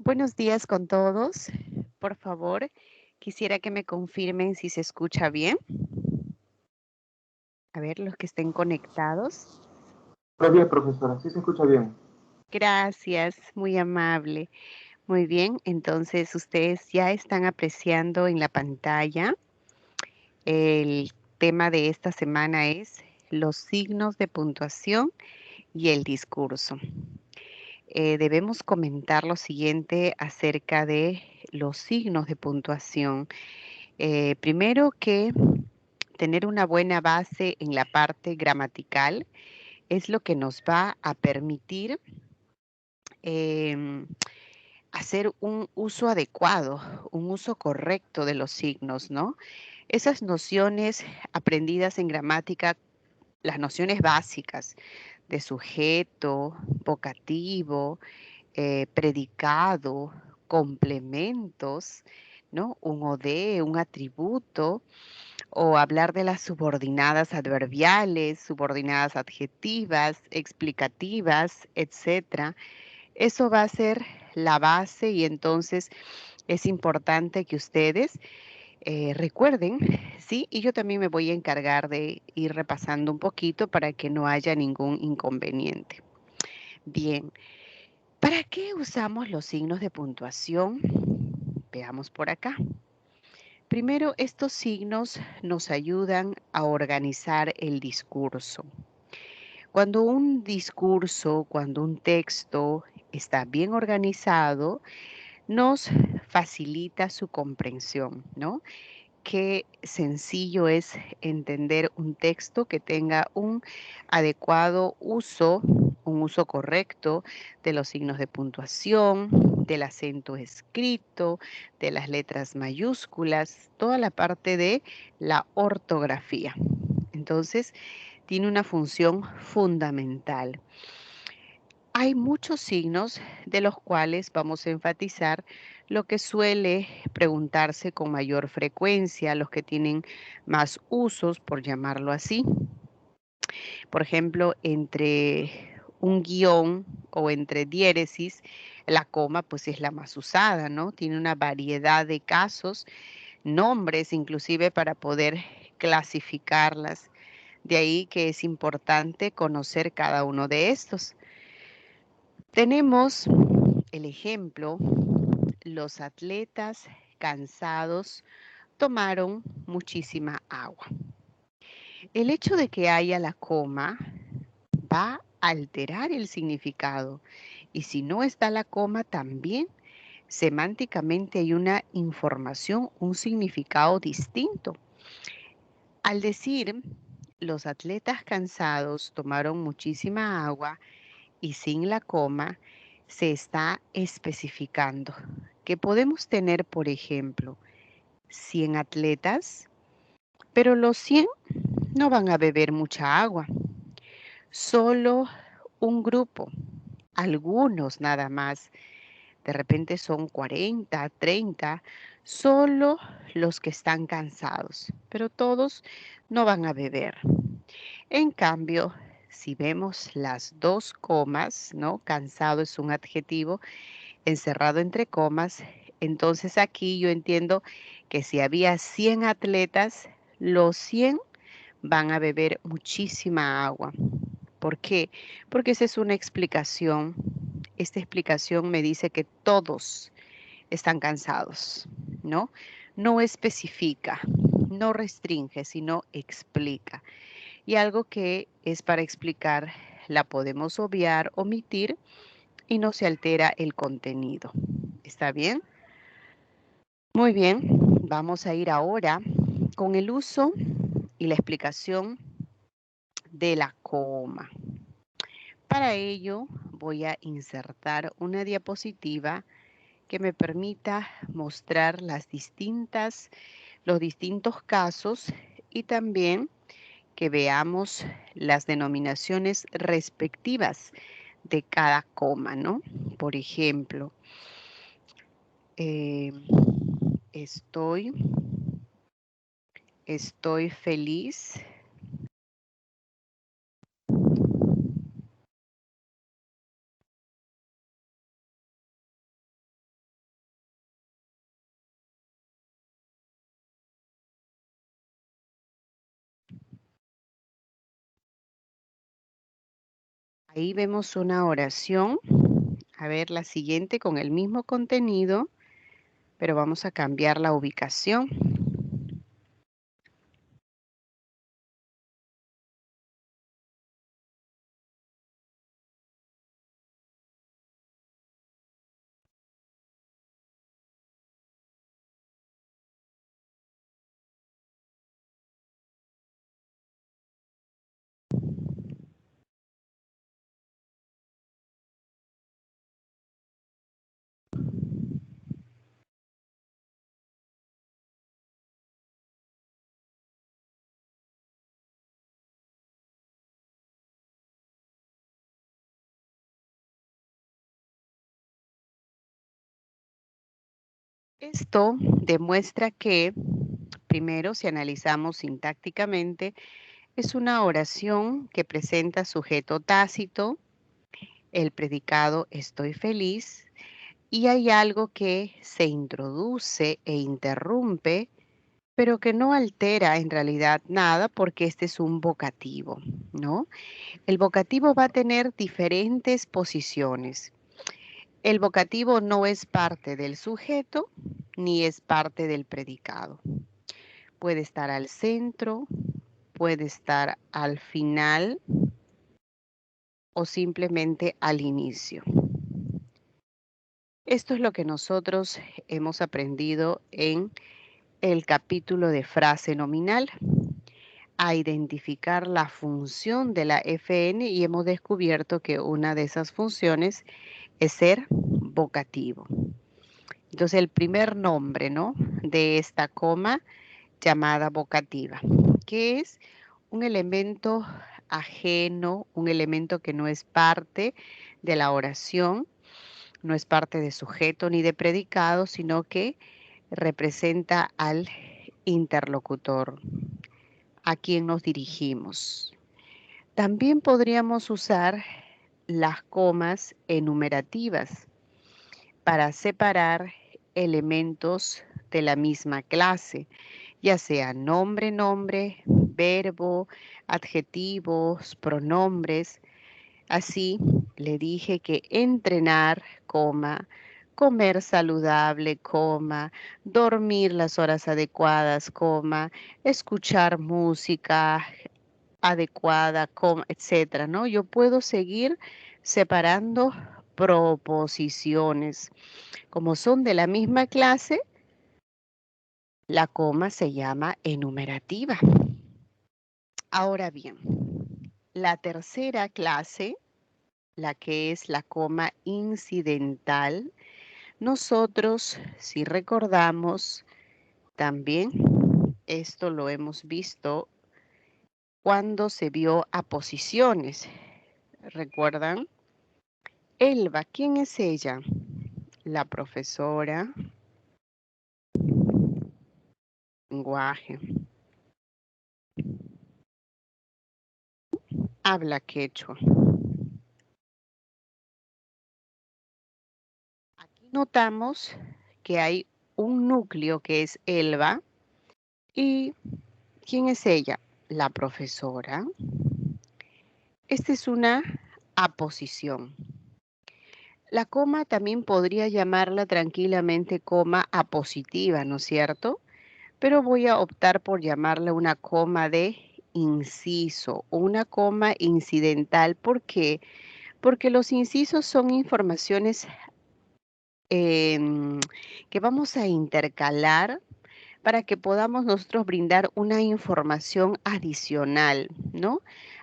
Buenos días con todos. Por favor, quisiera que me confirmen si se escucha bien. A ver, los que estén conectados. Buenos días, profesora. Sí se escucha bien. Gracias, muy amable. Muy bien, entonces ustedes ya están apreciando en la pantalla. El tema de esta semana es los signos de puntuación y el discurso. Debemos comentar lo siguiente acerca de los signos de puntuación. Primero que tener una buena base en la parte gramatical es lo que nos va a permitir em, hacer un uso adecuado, un uso correcto de los signos, ¿no? Esas nociones aprendidas en gramática, las nociones básicas de sujeto, vocativo, predicado, complementos, ¿no? Un o de, un atributo, o hablar de las subordinadas adverbiales, subordinadas adjetivas, explicativas, etcétera. Eso va a ser la base y entonces es importante que ustedes recuerden, ¿sí? Y yo también me voy a encargar de ir repasando un poquito para que no haya ningún inconveniente. Bien, ¿para qué usamos los signos de puntuación? Veamos por acá. Primero, estos signos nos ayudan a organizar el discurso. Cuando un discurso, cuando un texto está bien organizado, nos facilita su comprensión, ¿no? Qué sencillo es entender un texto que tenga un adecuado uso, un uso correcto de los signos de puntuación, del acento escrito, de las letras mayúsculas, toda la parte de la ortografía. Entonces, tiene una función fundamental. Hay muchos signos de los cuales vamos a enfatizar lo que suele preguntarse con mayor frecuencia, los que tienen más usos, por llamarlo así. Por ejemplo, entre un guión o entre diéresis, la coma pues es la más usada, ¿no? Tiene una variedad de casos, nombres inclusive para poder clasificarlas. De ahí que es importante conocer cada uno de estos. Tenemos el ejemplo, los atletas cansados tomaron muchísima agua. El hecho de que haya la coma va a alterar el significado y si no está la coma también semánticamente hay una información, un significado distinto. Al decir los atletas cansados tomaron muchísima agua y sin la coma, se está especificando que podemos tener, por ejemplo, 100 atletas, pero los 100 no van a beber mucha agua. Solo un grupo, algunos nada más, de repente son 40, 30, solo los que están cansados, pero todos no van a beber. En cambio, si vemos las dos comas, ¿no? Cansado es un adjetivo encerrado entre comas, entonces aquí yo entiendo que si había 100 atletas, los 100 van a beber muchísima agua. ¿Por qué? Porque esa es una explicación. Esta explicación me dice que todos están cansados, ¿no? No especifica, no restringe, sino explica. Y algo que es para explicar la podemos obviar, omitir y no se altera el contenido. ¿Está bien? Muy bien, vamos a ir ahora con el uso y la explicación de la coma. Para ello voy a insertar una diapositiva que me permita mostrar los distintos casos y también que veamos las denominaciones respectivas de cada coma, ¿no? Por ejemplo, eh, estoy, estoy feliz. Ahí vemos una oración. A ver, la siguiente con el mismo contenido, pero vamos a cambiar la ubicación. Esto demuestra que, primero, si analizamos sintácticamente, es una oración que presenta sujeto tácito, el predicado estoy feliz, y hay algo que se introduce e interrumpe, pero que no altera en realidad nada porque este es un vocativo, ¿no? El vocativo va a tener diferentes posiciones. El vocativo no es parte del sujeto ni es parte del predicado. Puede estar al centro, puede estar al final o simplemente al inicio. Esto es lo que nosotros hemos aprendido en el capítulo de frase nominal, a identificar la función de la FN y hemos descubierto que una de esas funciones es ser vocativo. Entonces el primer nombre, ¿no?, de esta coma llamada vocativa, que es un elemento ajeno, un elemento que no es parte de la oración, no es parte de sujeto ni de predicado, sino que representa al interlocutor, a quien nos dirigimos. También podríamos usar las comas enumerativas para separar elementos de la misma clase, ya sea nombre, nombre, verbo, adjetivos, pronombres. Así le dije que entrenar, coma, comer saludable, coma, dormir las horas adecuadas, coma, escuchar música adecuada, coma, etcétera, ¿no? Yo puedo seguir separando proposiciones. Como son de la misma clase, la coma se llama enumerativa. Ahora bien, la tercera clase, la que es la coma incidental, nosotros, si recordamos, también esto lo hemos visto cuando se vio aposiciones. ¿Recuerdan? Elba, ¿quién es ella? La profesora, lenguaje, habla quechua. Aquí notamos que hay un núcleo que es Elba. ¿Y quién es ella? La profesora. Esta es una aposición. La coma también podría llamarla tranquilamente coma apositiva, ¿no es cierto? Pero voy a optar por llamarla una coma de inciso o una coma incidental. ¿Por qué? Porque los incisos son informaciones em, que vamos a intercalar para que podamos nosotros brindar una información adicional, ¿no?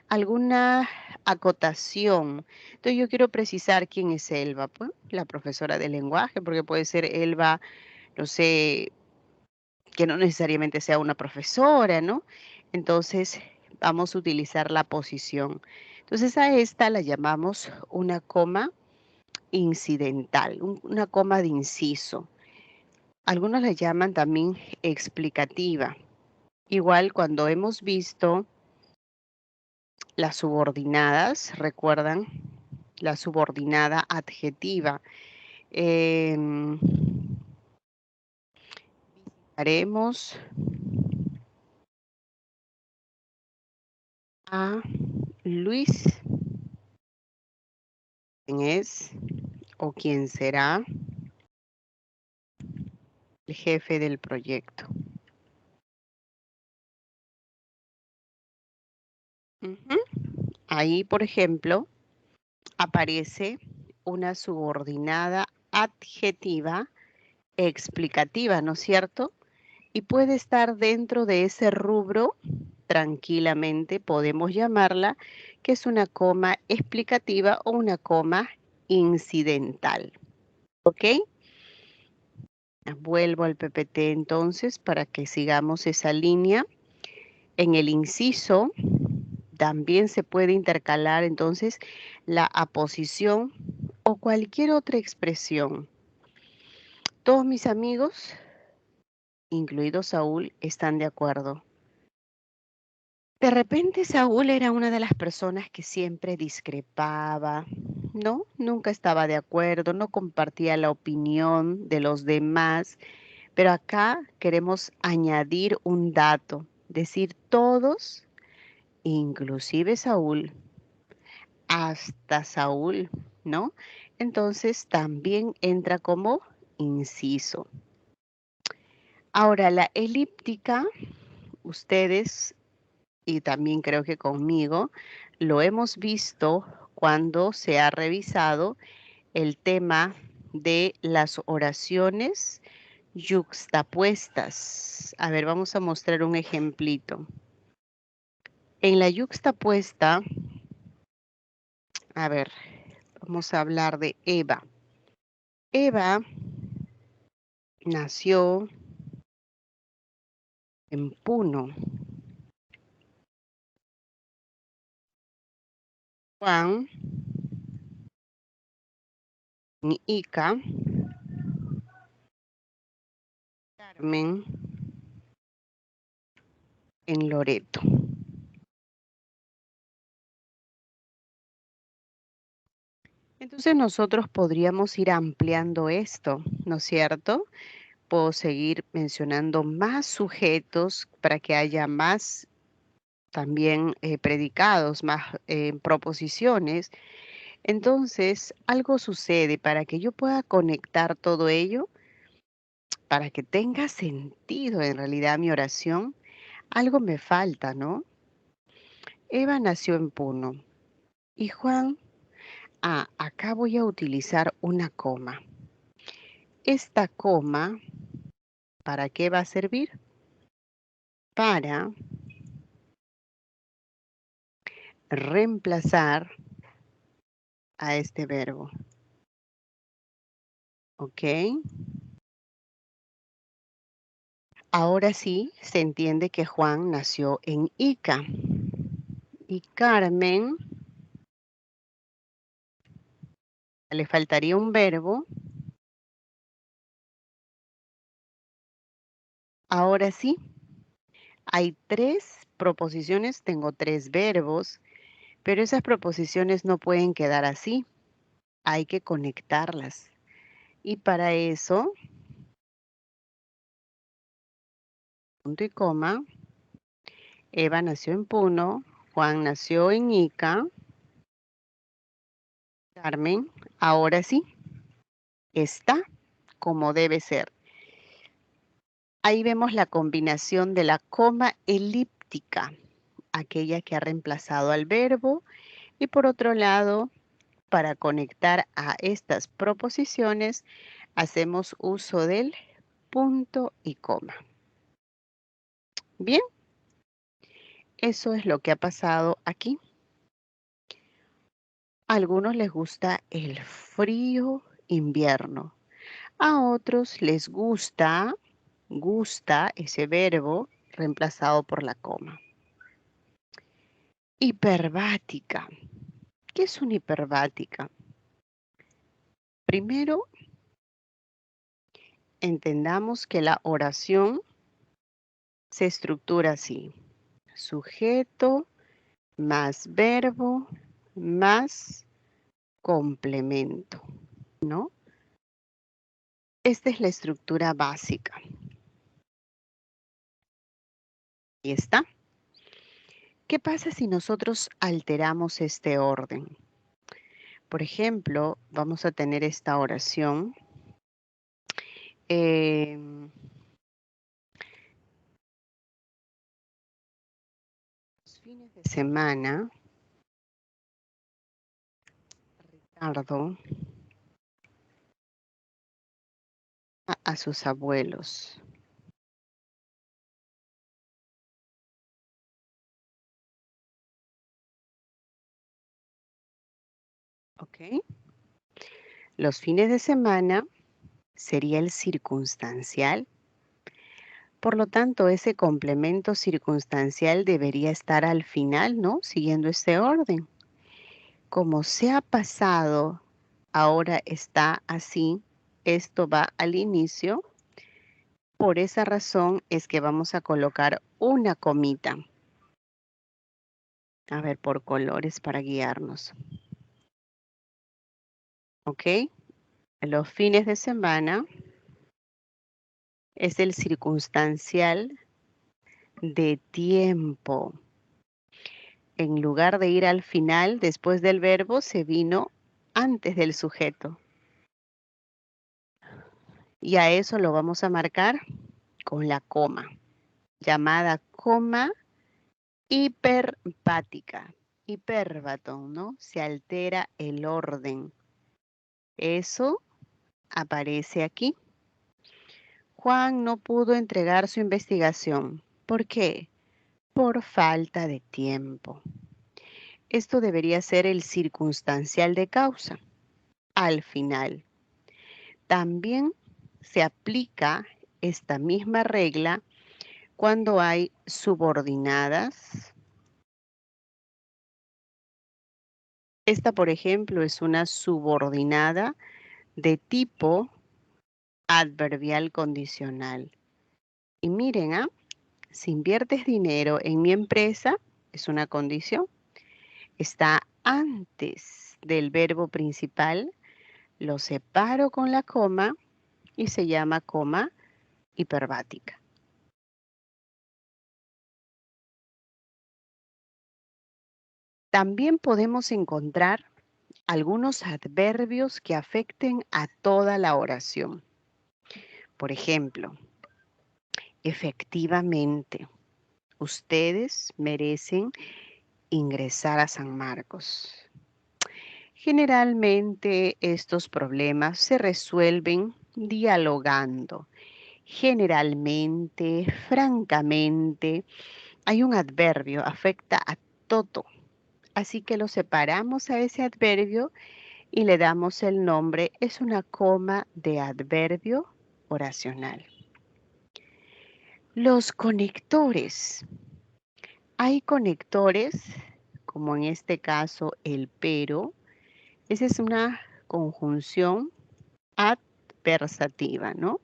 Alguna acotación. Entonces yo quiero precisar quién es Elba, pues, la profesora de lenguaje, porque puede ser Elba, no sé, que no necesariamente sea una profesora, ¿no? Entonces vamos a utilizar la posición. Entonces a esta la llamamos una coma incidental, una coma de inciso. Algunos la llaman también explicativa. Igual cuando hemos visto las subordinadas, ¿recuerdan? La subordinada adjetiva. Em, Haremos a Luis ¿Quién es o quién será el jefe del proyecto? Ujú. Ahí, por ejemplo, aparece una subordinada adjetiva explicativa, ¿no es cierto? Y puede estar dentro de ese rubro, tranquilamente podemos llamarla, que es una coma explicativa o una coma incidental. ¿Ok? Vuelvo al PPT entonces para que sigamos esa línea. En el inciso también se puede intercalar entonces la aposición o cualquier otra expresión. Todos mis amigos, incluido Saúl, están de acuerdo. De repente Saúl era una de las personas que siempre discrepaba, ¿no? Nunca estaba de acuerdo, no compartía la opinión de los demás, pero acá queremos añadir un dato, decir todos, inclusive Saúl, hasta Saúl, ¿no? Entonces también entra como inciso. Ahora, la elíptica, ustedes y también creo que conmigo, lo hemos visto cuando se ha revisado el tema de las oraciones yuxtapuestas. A ver, vamos a mostrar un ejemplito. En la yuxtapuesta, a ver, vamos a hablar de Eva. Eva nació en Puno. Juan en Ica. Carmen en Loreto. Entonces nosotros podríamos ir ampliando esto, ¿no es cierto? Puedo seguir mencionando más sujetos para que haya más también predicados, más proposiciones. Entonces, algo sucede para que yo pueda conectar todo ello, para que tenga sentido en realidad mi oración, algo me falta, ¿no? Eva nació en Puno y Juan, acá voy a utilizar una coma. Esta coma, ¿para qué va a servir? Para reemplazar a este verbo. ¿Ok? Ahora sí se entiende que Juan nació en Ica. Y Carmen, le faltaría un verbo. Ahora sí, hay 3 proposiciones, tengo 3 verbos, pero esas proposiciones no pueden quedar así. Hay que conectarlas. Y para eso, punto y coma, Eva nació en Puno, Juan nació en Ica, Carmen, ahora sí, está como debe ser. Ahí vemos la combinación de la coma elíptica, aquella que ha reemplazado al verbo, y por otro lado, para conectar a estas proposiciones, hacemos uso del punto y coma. Bien, eso es lo que ha pasado aquí. A algunos les gusta el frío invierno. A otros les gusta ese verbo reemplazado por la coma. Hiperbática. ¿Qué es una hiperbática? Primero, entendamos que la oración se estructura así. Sujeto más verbo más complemento, ¿no? Esta es la estructura básica. Ahí está. ¿Qué pasa si nosotros alteramos este orden? Por ejemplo, vamos a tener esta oración. Los fines de semana, Ricardo a sus abuelos. ¿Ok? Los fines de semana sería el circunstancial. Por lo tanto, ese complemento circunstancial debería estar al final, ¿no? Siguiendo este orden. Como se ha pasado, ahora está así, esto va al inicio. Por esa razón es que vamos a colocar una comita. A ver, por colores para guiarnos. ¿Ok? Los fines de semana es el circunstancial de tiempo. En lugar de ir al final, después del verbo, se vino antes del sujeto. Y a eso lo vamos a marcar con la coma, llamada coma hiperpática. Hiperbatón, ¿no? Se altera el orden. Eso aparece aquí. Juan no pudo entregar su investigación. ¿Por qué? Por falta de tiempo. Esto debería ser el circunstancial de causa, al final. También se aplica esta misma regla cuando hay subordinadas. Esta, por ejemplo, es una subordinada de tipo adverbial condicional. Y miren, si inviertes dinero en mi empresa, es una condición, está antes del verbo principal, lo separo con la coma y se llama coma hiperbática. También podemos encontrar algunos adverbios que afecten a toda la oración. Por ejemplo, efectivamente, ustedes merecen ingresar a San Marcos. Generalmente estos problemas se resuelven dialogando. Generalmente, francamente, hay un adverbio, afecta a todo. Así que lo separamos a ese adverbio y le damos el nombre, es una coma de adverbio oracional. Los conectores. Hay conectores, como en este caso el pero. Esa es una conjunción adversativa, ¿no?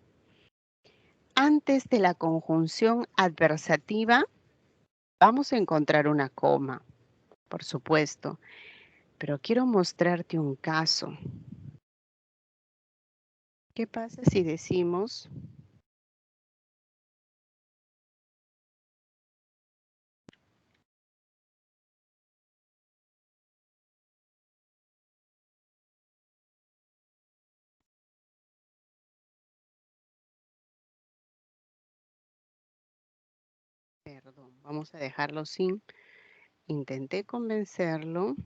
Antes de la conjunción adversativa, vamos a encontrar una coma, por supuesto. Pero quiero mostrarte un caso. ¿Qué pasa si decimos perdón, vamos a dejarlo sin. Intenté convencerlo.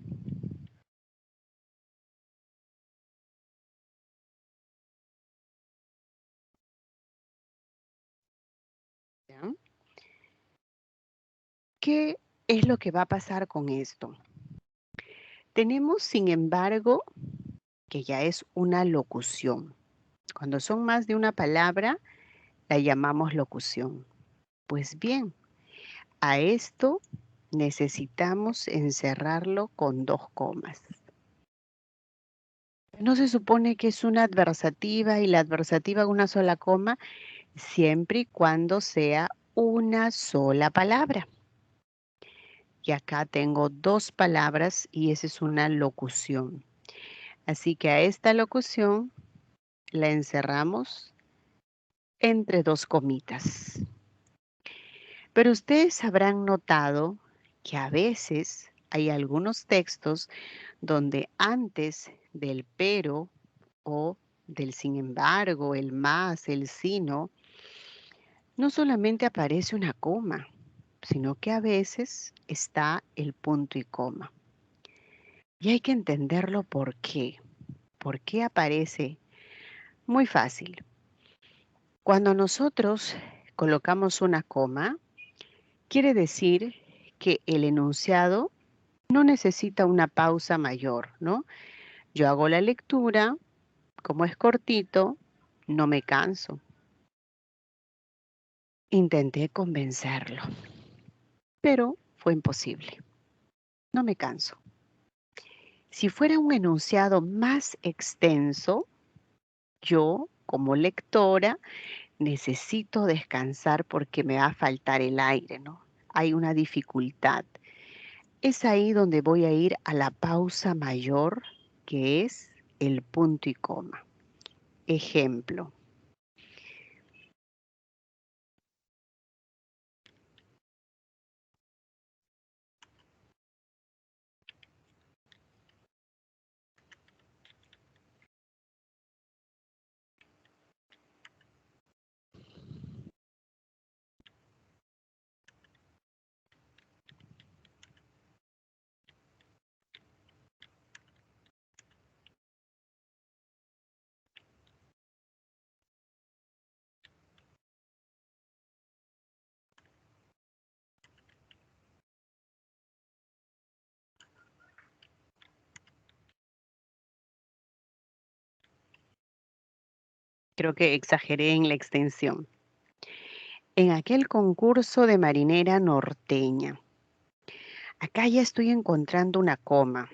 ¿Ya? ¿Qué es lo que va a pasar con esto? Tenemos, sin embargo, que ya es una locución. Cuando son más de una palabra, la llamamos locución. Pues bien, a esto necesitamos encerrarlo con dos comas. ¿No se supone que es una adversativa y la adversativa una sola coma? Siempre y cuando sea una sola palabra. Y acá tengo dos palabras y esa es una locución. Así que a esta locución la encerramos entre dos comitas. Pero ustedes habrán notado que a veces hay algunos textos donde antes del pero o del sin embargo, el más, el sino, no solamente aparece una coma, sino que a veces está el punto y coma. Y hay que entenderlo por qué. ¿Por qué aparece? Muy fácil. Cuando nosotros colocamos una coma, quiere decir que el enunciado no necesita una pausa mayor, ¿no? Yo hago la lectura, como es cortito, no me canso. Intenté convencerlo, pero fue imposible. No me canso. Si fuera un enunciado más extenso, yo, como lectora, necesito descansar porque me va a faltar el aire, ¿no? Hay una dificultad. Es ahí donde voy a ir a la pausa mayor, que es el punto y coma. Ejemplo. Creo que exageré en la extensión. En aquel concurso de marinera norteña. Acá ya estoy encontrando una coma.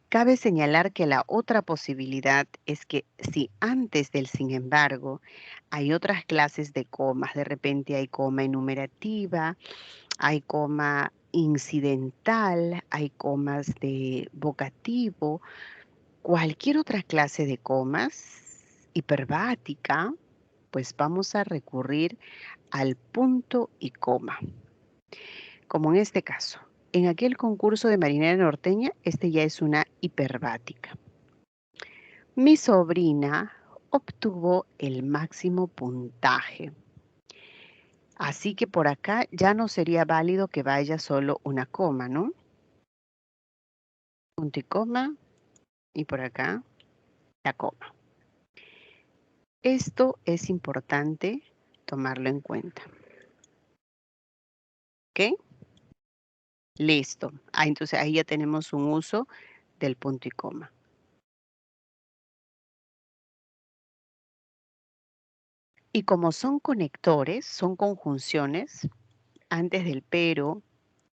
Cabe señalar que la otra posibilidad es que si antes del sin embargo hay otras clases de comas, de repente hay coma enumerativa, hay coma incidental, hay comas de vocativo, cualquier otra clase de comas hiperbática, pues vamos a recurrir al punto y coma, como en este caso. En aquel concurso de marinera norteña, este ya es una hiperbática. Mi sobrina obtuvo el máximo puntaje. Así que por acá ya no sería válido que vaya solo una coma, ¿no? Punto y por acá la coma. Esto es importante tomarlo en cuenta. ¿Ok? Listo. Entonces ahí ya tenemos un uso del punto y coma. Y como son conectores, son conjunciones, antes del pero,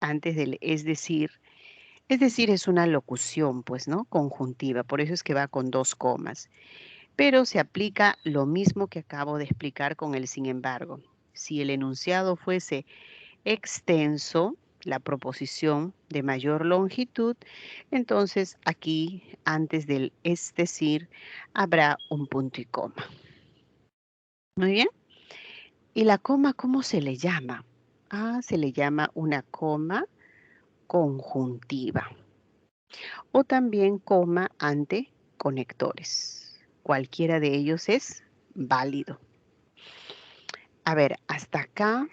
antes del es decir, es una locución, pues, ¿no? Conjuntiva, por eso es que va con dos comas. Pero se aplica lo mismo que acabo de explicar con el sin embargo. Si el enunciado fuese extenso, la proposición de mayor longitud, entonces aquí, antes del es decir, habrá un punto y coma. Muy bien. ¿Y la coma cómo se le llama? Se le llama una coma conjuntiva o también coma ante conectores. Cualquiera de ellos es válido. A ver, hasta acá,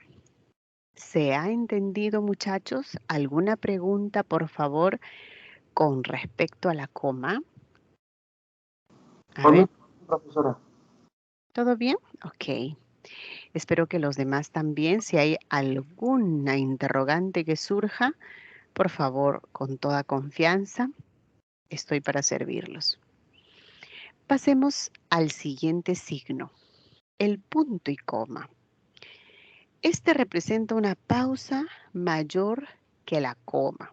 ¿se ha entendido, muchachos? ¿Alguna pregunta, por favor, con respecto a la coma? A Por mí, ver, profesora. ¿todo bien? Ok. Espero que los demás también. Si hay alguna interrogante que surja, por favor, con toda confianza, estoy para servirlos. Pasemos al siguiente signo, el punto y coma. Este representa una pausa mayor que la coma.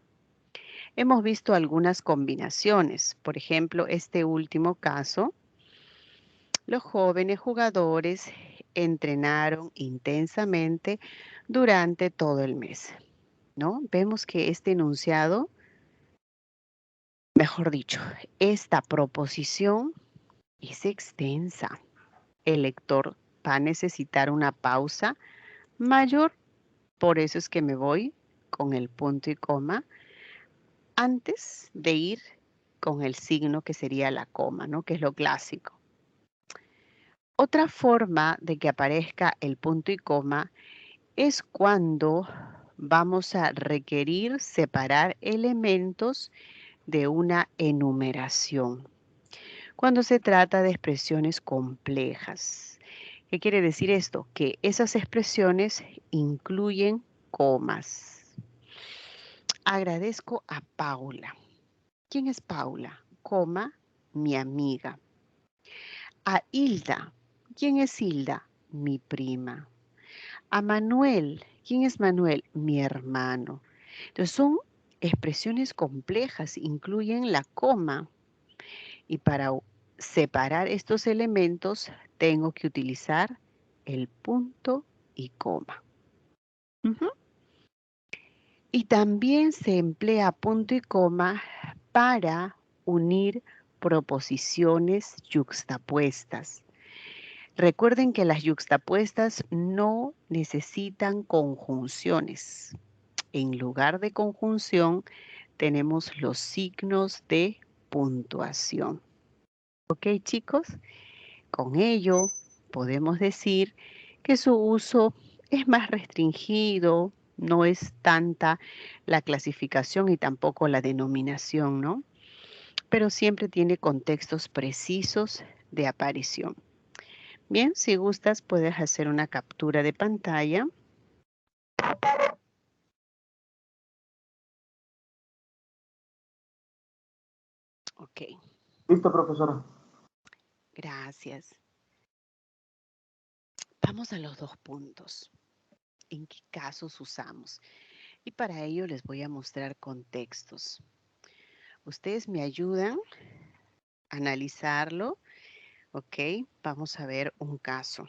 Hemos visto algunas combinaciones. Por ejemplo, este último caso, los jóvenes jugadores entrenaron intensamente durante todo el mes, ¿no? Vemos que este enunciado, mejor dicho, esta proposición es extensa. El lector va a necesitar una pausa mayor, por eso es que me voy con el punto y coma antes de ir con el signo que sería la coma, ¿no? Que es lo clásico. Otra forma de que aparezca el punto y coma es cuando vamos a requerir separar elementos de una enumeración. Cuando se trata de expresiones complejas. ¿Qué quiere decir esto? Que esas expresiones incluyen comas. Agradezco a Paula. ¿Quién es Paula? Coma, mi amiga. A Hilda. ¿Quién es Hilda? Mi prima. A Manuel. ¿Quién es Manuel? Mi hermano. Entonces son expresiones complejas, incluyen la coma. Y para separar estos elementos tengo que utilizar el punto y coma. Y también se emplea punto y coma para unir proposiciones yuxtapuestas. Recuerden que las yuxtapuestas no necesitan conjunciones. En lugar de conjunción, tenemos los signos de puntuación. ¿Ok, chicos? Con ello, podemos decir que su uso es más restringido, no es tanta la clasificación y tampoco la denominación, ¿no? Pero siempre tiene contextos precisos de aparición. Bien, si gustas, puedes hacer una captura de pantalla. Ok, Listo, profesora. gracias. Vamos a los 2 puntos. ¿En qué casos usamos? Y para ello les voy a mostrar contextos. Ustedes me ayudan a analizarlo. Ok, vamos a ver un caso.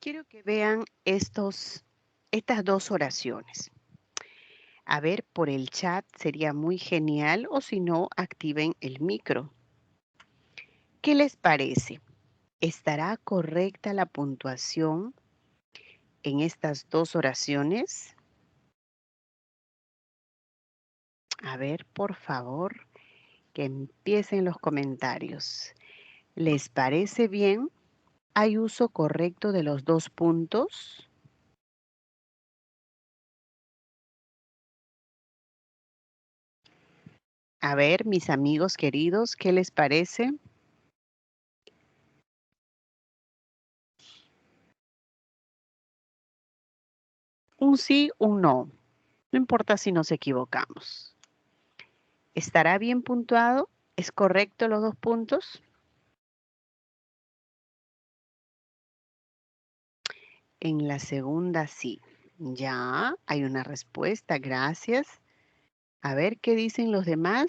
Quiero que vean estas 2 oraciones. A ver, por el chat sería muy genial o si no, activen el micro. ¿Qué les parece? ¿Estará correcta la puntuación en estas 2 oraciones? A ver, por favor, que empiecen los comentarios. ¿Les parece bien? ¿Hay uso correcto de los 2 puntos? A ver, mis amigos queridos, ¿qué les parece? Un sí, un no. No importa si nos equivocamos. ¿Estará bien puntuado? ¿Es correcto los 2 puntos? En la segunda sí. Ya, hay una respuesta, gracias. A ver, ¿qué dicen los demás?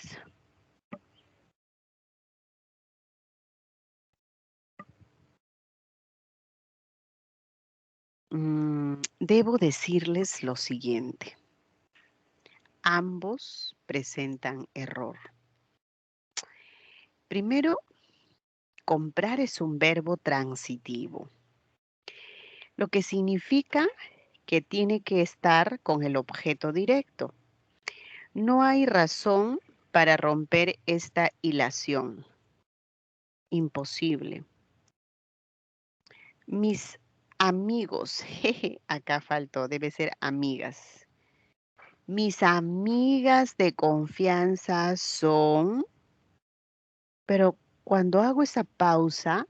Debo decirles lo siguiente. Ambos presentan error. Primero, comprar es un verbo transitivo, lo que significa que tiene que estar con el objeto directo. No hay razón para romper esta hilación. Imposible. Mis amigos, jeje, acá faltó, debe ser amigas. Mis amigas de confianza son, pero cuando hago esa pausa,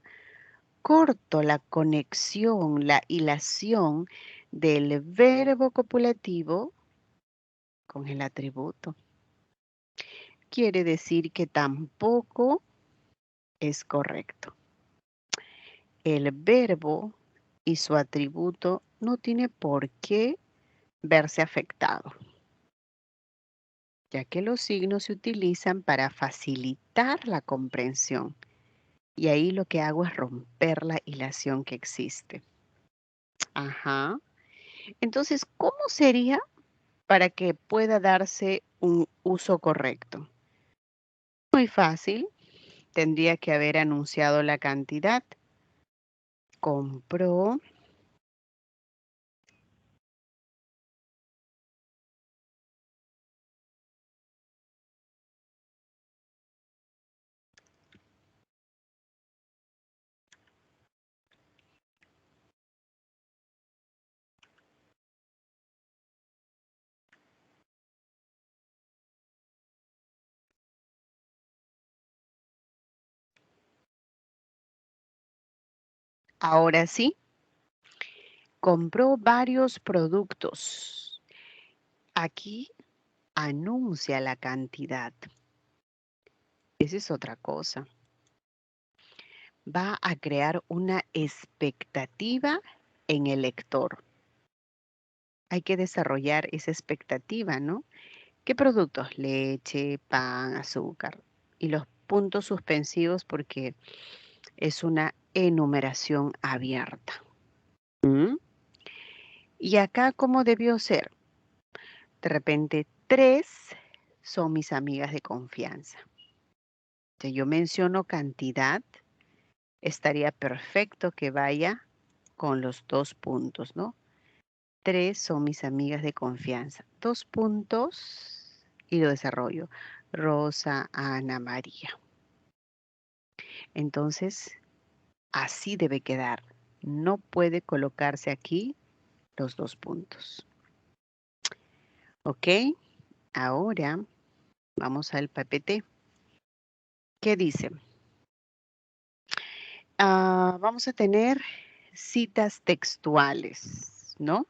corto la conexión, la hilación del verbo copulativo con el atributo. Quiere decir que tampoco es correcto. El verbo y su atributo no tiene por qué verse afectado, ya que los signos se utilizan para facilitar la comprensión. Y ahí lo que hago es romper la hilación que existe. Ajá. Entonces, ¿cómo sería para que pueda darse un uso correcto? Muy fácil. Tendría que haber anunciado la cantidad. Compró. Ahora sí, compró varios productos. Aquí anuncia la cantidad. Esa es otra cosa. Va a crear una expectativa en el lector. Hay que desarrollar esa expectativa, ¿no? ¿Qué productos? Leche, pan, azúcar. Y los puntos suspensivos porque es una enumeración abierta. ¿Mm? Y acá, ¿cómo debió ser? De repente, 3 son mis amigas de confianza. Si yo menciono cantidad, estaría perfecto que vaya con los 2 puntos, ¿no? 3 son mis amigas de confianza. 2 puntos y lo desarrollo. Rosa, Ana, María. Entonces, así debe quedar. No puede colocarse aquí los 2 puntos. ¿Ok? Ahora vamos al PPT. ¿Qué dice? Vamos a tener citas textuales, ¿no?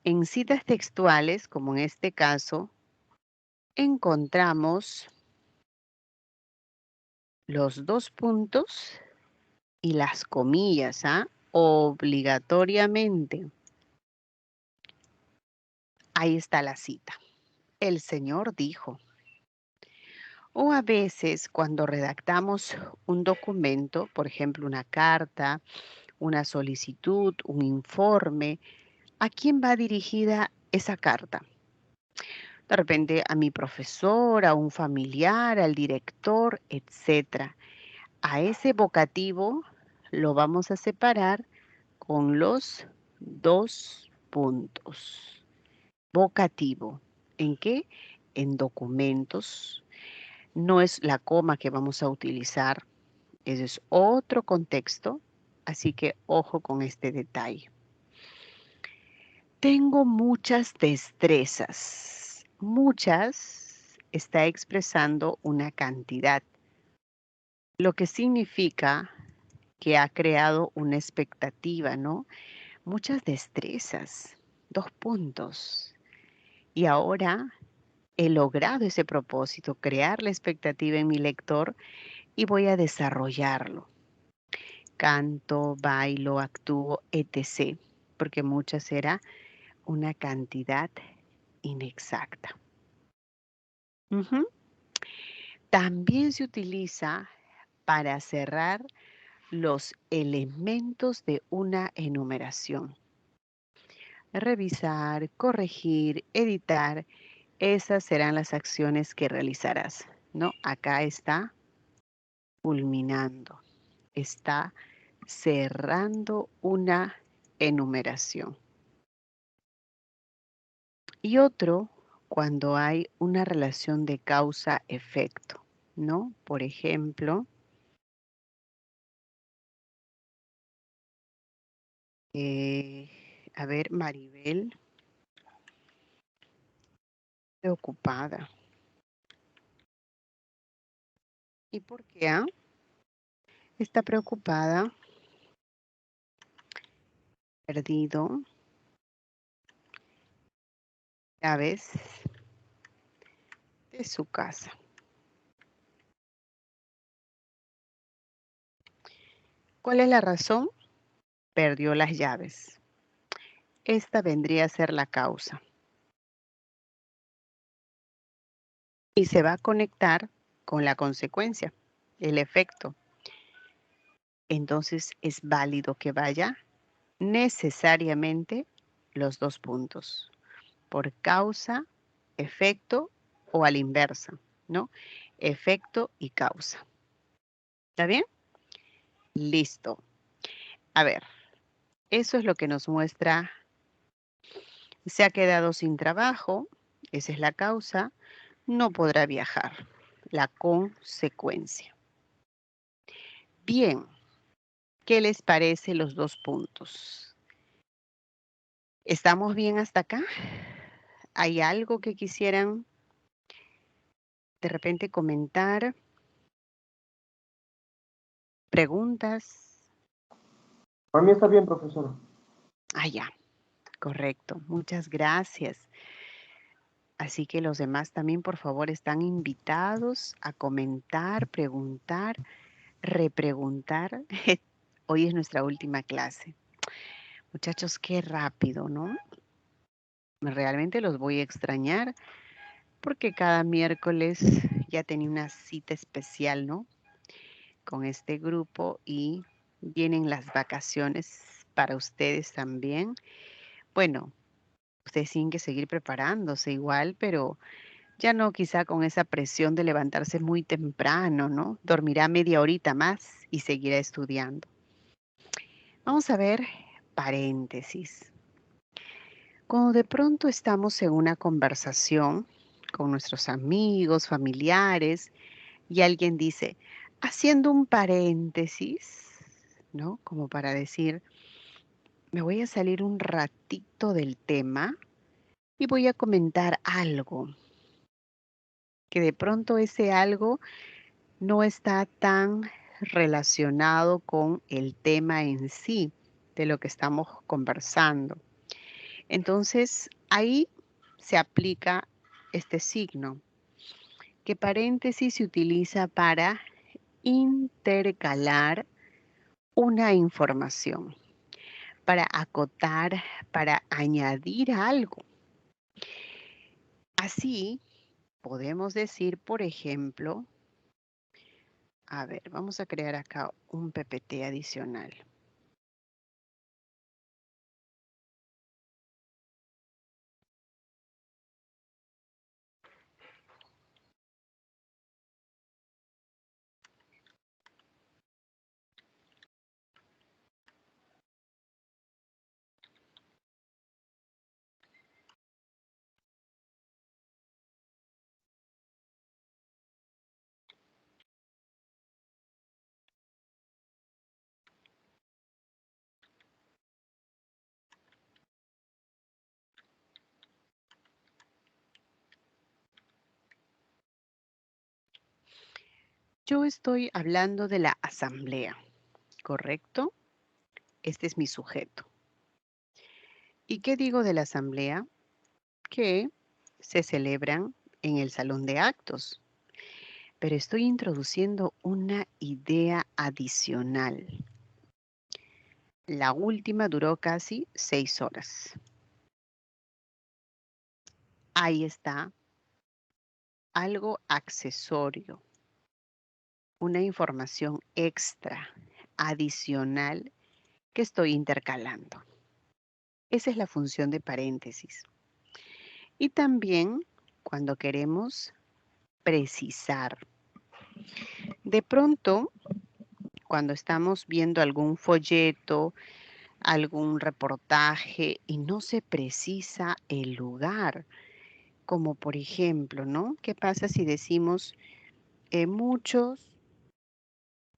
En citas textuales, como en este caso, encontramos los 2 puntos y las comillas, obligatoriamente. Ahí está la cita. El Señor dijo. O a veces cuando redactamos un documento, por ejemplo, una carta, una solicitud, un informe, ¿a quién va dirigida esa carta? De repente a mi profesor, a un familiar, al director, etcétera. A ese vocativo lo vamos a separar con los 2 puntos. Vocativo. ¿En qué? En documentos. No es la coma que vamos a utilizar. Ese es otro contexto. Así que ojo con este detalle. Tengo muchas destrezas. Muchas está expresando una cantidad, lo que significa que ha creado una expectativa, ¿no? Muchas destrezas, 2 puntos. Y ahora he logrado ese propósito, crear la expectativa en mi lector y voy a desarrollarlo. Canto, bailo, actúo, etc. Porque muchas era una cantidad inexacta. Ujú. También se utiliza para cerrar los elementos de una enumeración. Revisar, corregir, editar, esas serán las acciones que realizarás, ¿no? Acá está culminando, está cerrando una enumeración. Y otro, cuando hay una relación de causa-efecto, ¿no? Por ejemplo, a ver, Maribel, preocupada. ¿Y por qué? Está preocupada, perdido, llaves de su casa. ¿Cuál es la razón? Perdió las llaves. Esta vendría a ser la causa. Y se va a conectar con la consecuencia, el efecto. Entonces es válido que vaya necesariamente los dos puntos, por causa, efecto o a la inversa, ¿no? Efecto y causa. ¿Está bien? Listo. A ver, eso es lo que nos muestra. Se ha quedado sin trabajo, esa es la causa, no podrá viajar, la consecuencia. Bien, ¿qué les parece los dos puntos? ¿Estamos bien hasta acá? ¿Hay algo que quisieran de repente comentar? ¿Preguntas? Para mí está bien, profesora. Ah, ya, correcto. Muchas gracias. Así que los demás también, por favor, están invitados a comentar, preguntar, repreguntar. Hoy es nuestra última clase. Muchachos, qué rápido, ¿no? Realmente los voy a extrañar porque cada miércoles ya tenía una cita especial, ¿no? Con este grupo y vienen las vacaciones para ustedes también. Bueno, ustedes tienen que seguir preparándose igual, pero ya no quizá con esa presión de levantarse muy temprano, ¿no? Dormirá media horita más y seguirá estudiando. Vamos a ver paréntesis. Cuando de pronto estamos en una conversación con nuestros amigos, familiares, y alguien dice, haciendo un paréntesis, ¿no? Como para decir, me voy a salir un ratito del tema y voy a comentar algo, que de pronto ese algo no está tan relacionado con el tema en sí de lo que estamos conversando. Entonces, ahí se aplica este signo, que paréntesis se utiliza para intercalar una información, para acotar, para añadir algo. Así podemos decir, por ejemplo, a ver, vamos a crear acá un PPT adicional. Yo estoy hablando de la asamblea, ¿correcto? Este es mi sujeto. ¿Y qué digo de la asamblea? Que se celebran en el salón de actos, pero estoy introduciendo una idea adicional. La última duró casi 6 horas. Ahí está algo accesorio, una información extra, adicional que estoy intercalando. Esa es la función de paréntesis. Y también cuando queremos precisar. De pronto, cuando estamos viendo algún folleto, algún reportaje y no se precisa el lugar, como por ejemplo, ¿no? ¿Qué pasa si decimos muchos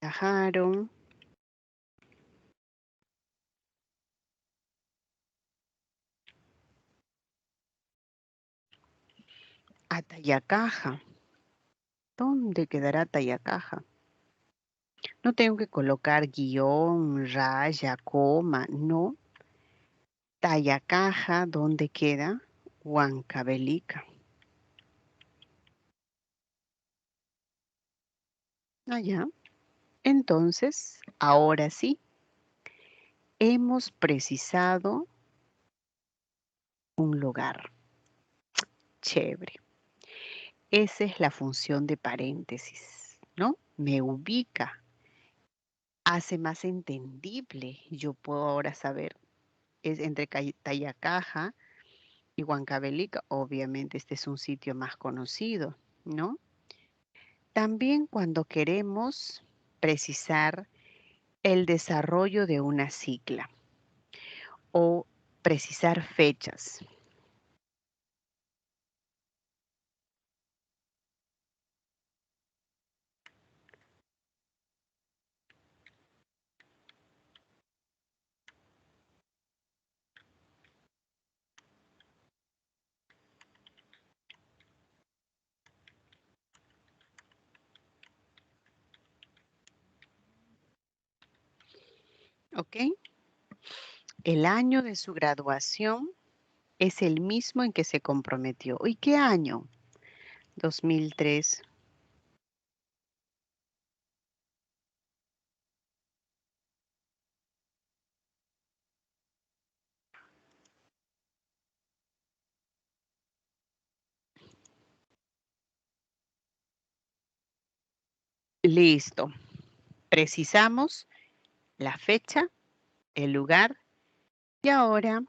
viajaron a Tayacaja? ¿Dónde quedará Tayacaja? No tengo que colocar guión, raya, coma, no. Tayacaja, ¿dónde queda? Huancavelica. Allá. Entonces, ahora sí, hemos precisado un lugar. Chévere. Esa es la función de paréntesis, ¿no? Me ubica, hace más entendible. Yo puedo ahora saber, es entre Tayacaja y Huancavelica. Obviamente este es un sitio más conocido, ¿no? También cuando queremos precisar el desarrollo de una sigla o precisar fechas. ¿Ok? El año de su graduación es el mismo en que se comprometió. ¿Y qué año? 2003. Listo. Precisamos la fecha, el lugar y ahora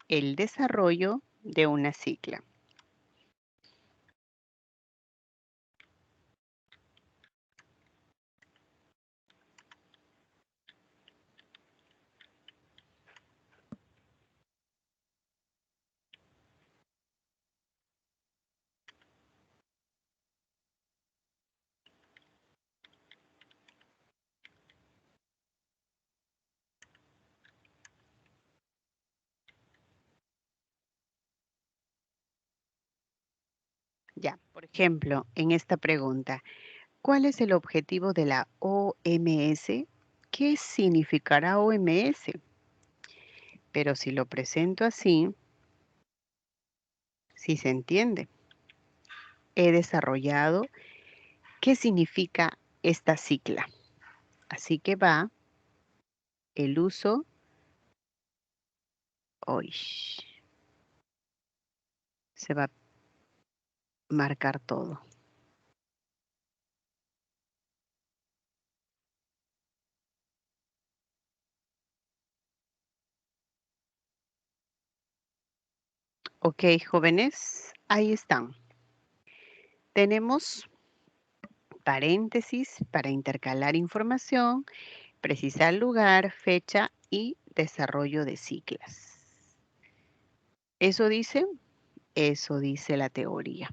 el desarrollo de una sigla. Ya, por ejemplo, en esta pregunta, ¿cuál es el objetivo de la OMS? ¿Qué significará OMS? Pero si lo presento así, sí se entiende. He desarrollado qué significa esta sigla. Así que va el uso hoy. Se va a marcar todo. Ok, jóvenes, ahí están. Tenemos paréntesis para intercalar información, precisar lugar, fecha y desarrollo de siglas. Eso dice la teoría,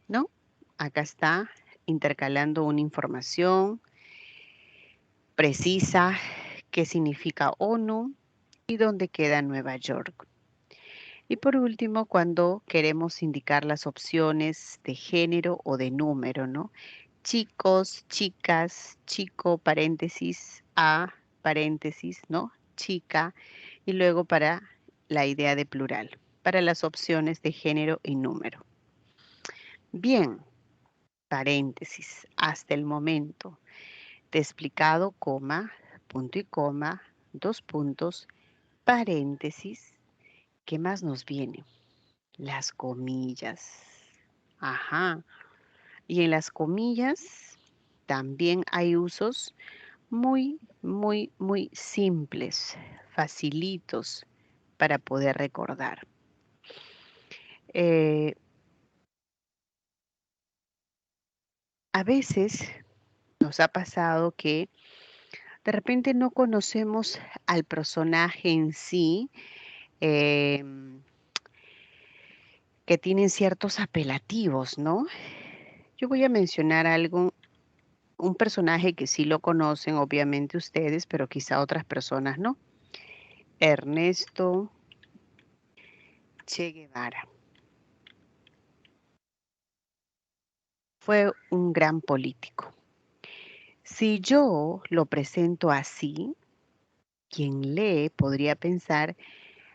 ¿no? Acá está intercalando una información precisa, qué significa ONU y dónde queda Nueva York. Y por último, cuando queremos indicar las opciones de género o de número, ¿no? Chicos, chicas, chico, paréntesis, a, paréntesis, ¿no? Chica, y luego para la idea de plural, para las opciones de género y número. Bien, paréntesis, hasta el momento. Te he explicado coma, punto y coma, dos puntos, paréntesis. ¿Qué más nos viene? Las comillas. Ajá. Y en las comillas también hay usos muy simples, facilitos para poder recordar. Eh, a veces nos ha pasado que de repente no conocemos al personaje en sí, em, que tienen ciertos apelativos, ¿no? Yo voy a mencionar algo, un personaje que sí lo conocen, obviamente ustedes, pero quizá otras personas no. Ernesto Che Guevara. Fue un gran político. Si yo lo presento así, quien lee podría pensar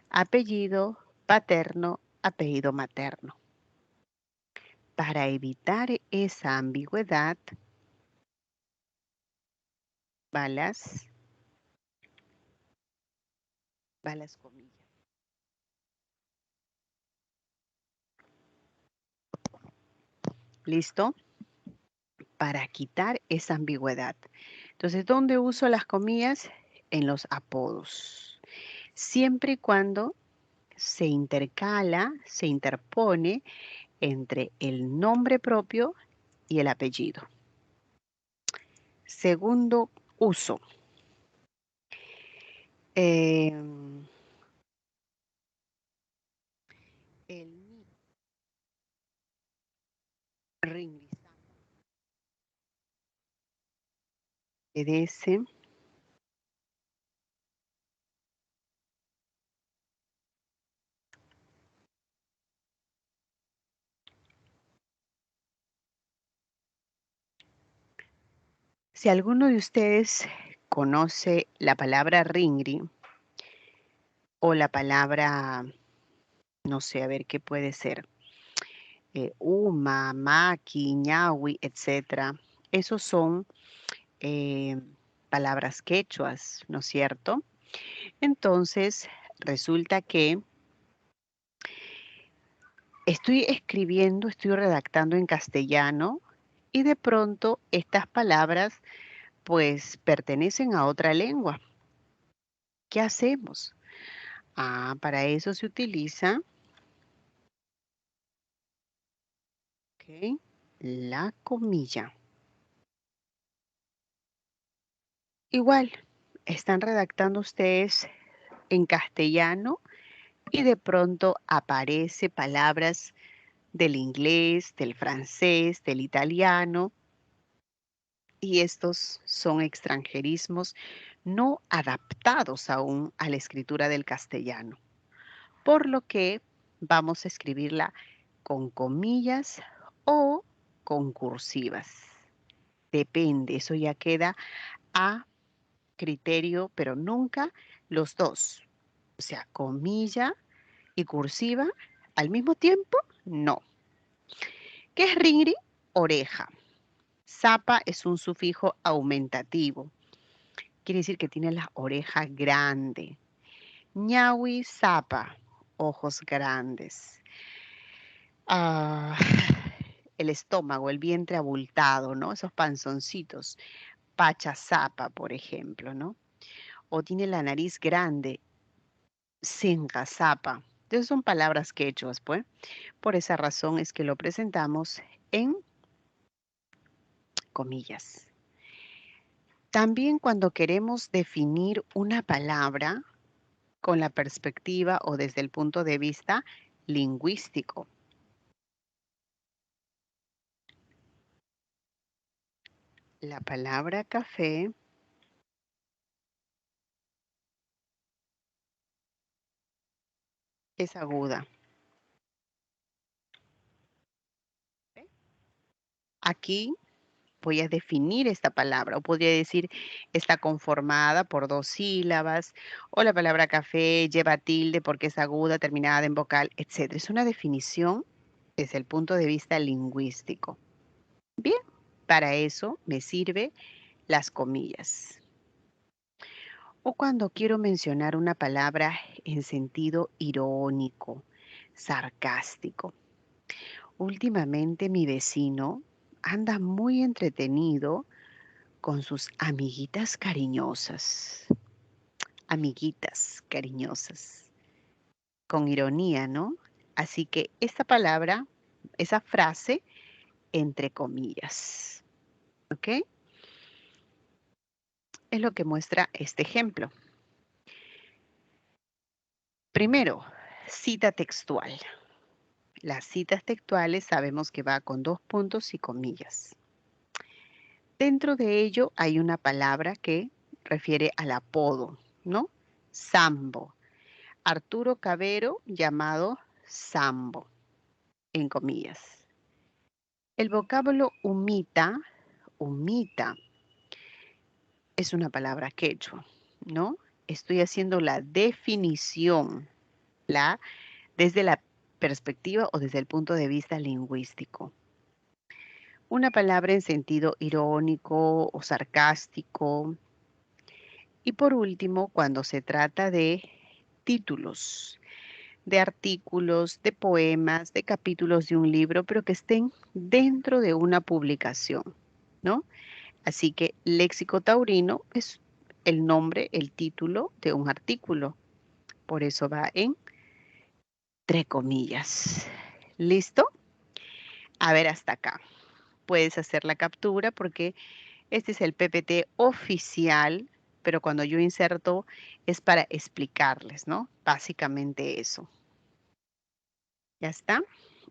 apellido paterno, apellido materno. Para evitar esa ambigüedad, va las comillas. ¿Listo? Para quitar esa ambigüedad. Entonces, ¿dónde uso las comillas? En los apodos. Siempre y cuando se intercala, se interpone entre el nombre propio y el apellido. Segundo uso. El Ringli obedece si alguno de ustedes conoce la palabra ringri o la palabra, no sé, a ver qué puede ser, uma, maki, ñahui, etcétera, esos son palabras quechuas, ¿no es cierto? Entonces, resulta que estoy escribiendo, estoy redactando en castellano y de pronto estas palabras pues pertenecen a otra lengua. ¿Qué hacemos? Para eso se utiliza la comilla. Igual, están redactando ustedes en castellano y de pronto aparece palabras del inglés, del francés, del italiano, y estos son extranjerismos no adaptados aún a la escritura del castellano, por lo que vamos a escribirla con comillas o con cursivas. Depende, eso ya queda a criterio, pero nunca los dos. O sea, comilla y cursiva al mismo tiempo, no. ¿Qué es ringri? Oreja. Zapa es un sufijo aumentativo. Quiere decir que tiene la oreja grande. Ñawi, zapa, ojos grandes. El estómago, el vientre abultado, ¿no? Esos panzoncitos. Pachazapa, por ejemplo, ¿no? O tiene la nariz grande. Zapa. Entonces son palabras quechuas, pues. Por esa razón es que lo presentamos en comillas. También cuando queremos definir una palabra con la perspectiva o desde el punto de vista lingüístico. La palabra café es aguda. Aquí voy a definir esta palabra, o podría decir está conformada por dos sílabas, o la palabra café lleva tilde porque es aguda, terminada en vocal, etc. Es una definición desde el punto de vista lingüístico. Bien, para eso me sirve las comillas. O cuando quiero mencionar una palabra en sentido irónico, sarcástico. Últimamente mi vecino anda muy entretenido con sus amiguitas cariñosas. Amiguitas cariñosas. Con ironía, ¿no? Así que esta palabra, esa frase, entre comillas. ¿Ok? Es lo que muestra este ejemplo. Primero, cita textual. Las citas textuales sabemos que va con dos puntos y comillas. Dentro de ello hay una palabra que refiere al apodo, ¿no? Sambo. Arturo Cabero, llamado Sambo, en comillas. El vocablo humita, humita, es una palabra quechua, ¿no? Estoy haciendo la definición desde la perspectiva o desde el punto de vista lingüístico. Una palabra en sentido irónico o sarcástico. Y por último, cuando se trata de títulos, de artículos, de poemas, de capítulos de un libro, pero que estén dentro de una publicación, ¿no? Así que léxico taurino es el nombre, el título de un artículo. Por eso va entre comillas. ¿Listo? A ver hasta acá. Puedes hacer la captura porque este es el PPT oficial, pero cuando yo inserto es para explicarles, ¿no? Básicamente eso. ¿Ya está?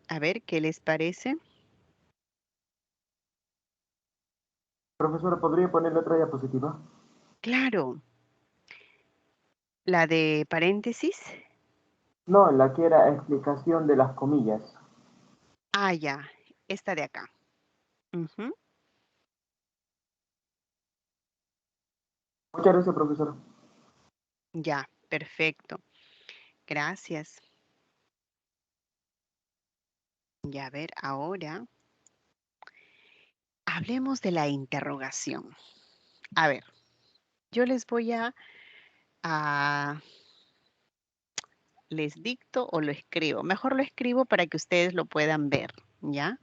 A ver, ¿qué les parece? Profesora, ¿podría ponerle otra diapositiva? Claro. La de paréntesis. No, la que era explicación de las comillas. Ah, ya. Esta de acá. Ujú. Muchas gracias, profesora. Ya, perfecto. Gracias. Ya, a ver, ahora hablemos de la interrogación. A ver, yo les voy les dicto o lo escribo. Mejor lo escribo para que ustedes lo puedan ver, ¿ya?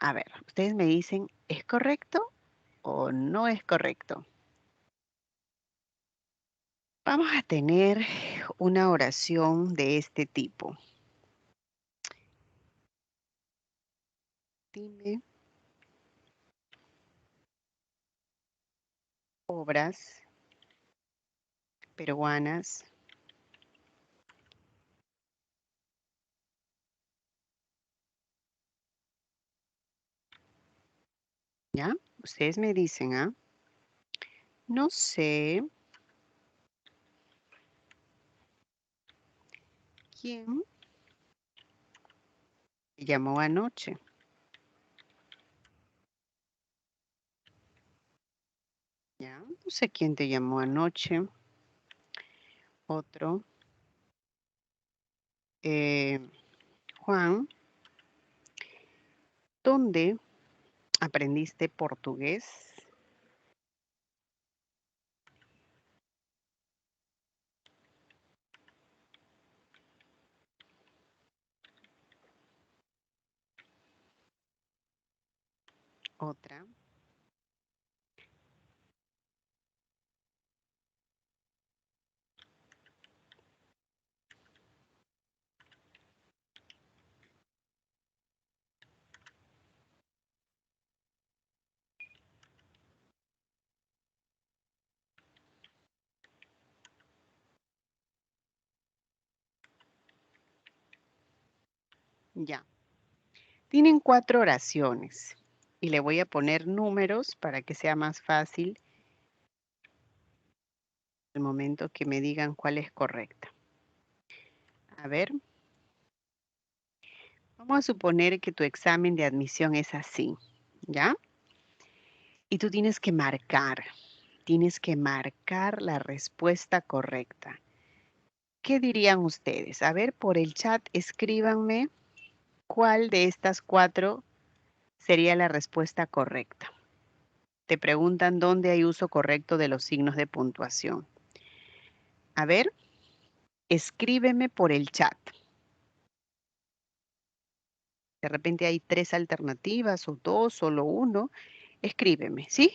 A ver, ustedes me dicen, ¿es correcto o no es correcto? Vamos a tener una oración de este tipo. Dime obras peruanas ¿ya? Ustedes me dicen, ¿ah? No sé quién te llamó anoche. ¿Ya? No sé quién te llamó anoche. Otro. eh, Juan, ¿dónde aprendiste portugués? Otra. Ya. Tienen 4 oraciones y le voy a poner números para que sea más fácil el momento que me digan cuál es correcta. A ver, vamos a suponer que tu examen de admisión es así, ¿ya? Y tú tienes que marcar la respuesta correcta. ¿Qué dirían ustedes? A ver, por el chat escríbanme cuál de estas 4 sería la respuesta correcta. Te preguntan dónde hay uso correcto de los signos de puntuación. A ver, escríbeme por el chat. De repente hay 3 alternativas o 2, solo uno. Escríbeme, ¿sí?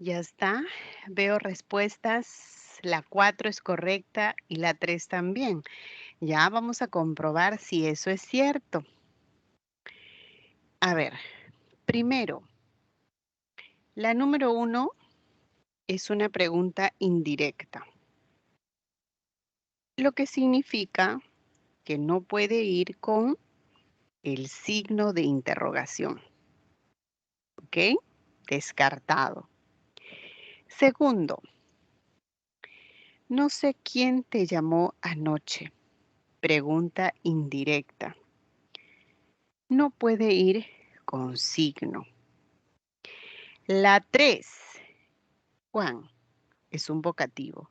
Ya está. Veo respuestas. La 4 es correcta y la 3 también. Ya vamos a comprobar si eso es cierto. A ver, primero, la número 1 es una pregunta indirecta, lo que significa que no puede ir con el signo de interrogación. ¿Ok? Descartado. Segundo, no sé quién te llamó anoche. Pregunta indirecta. No puede ir con signo. La 3, Juan, es un vocativo.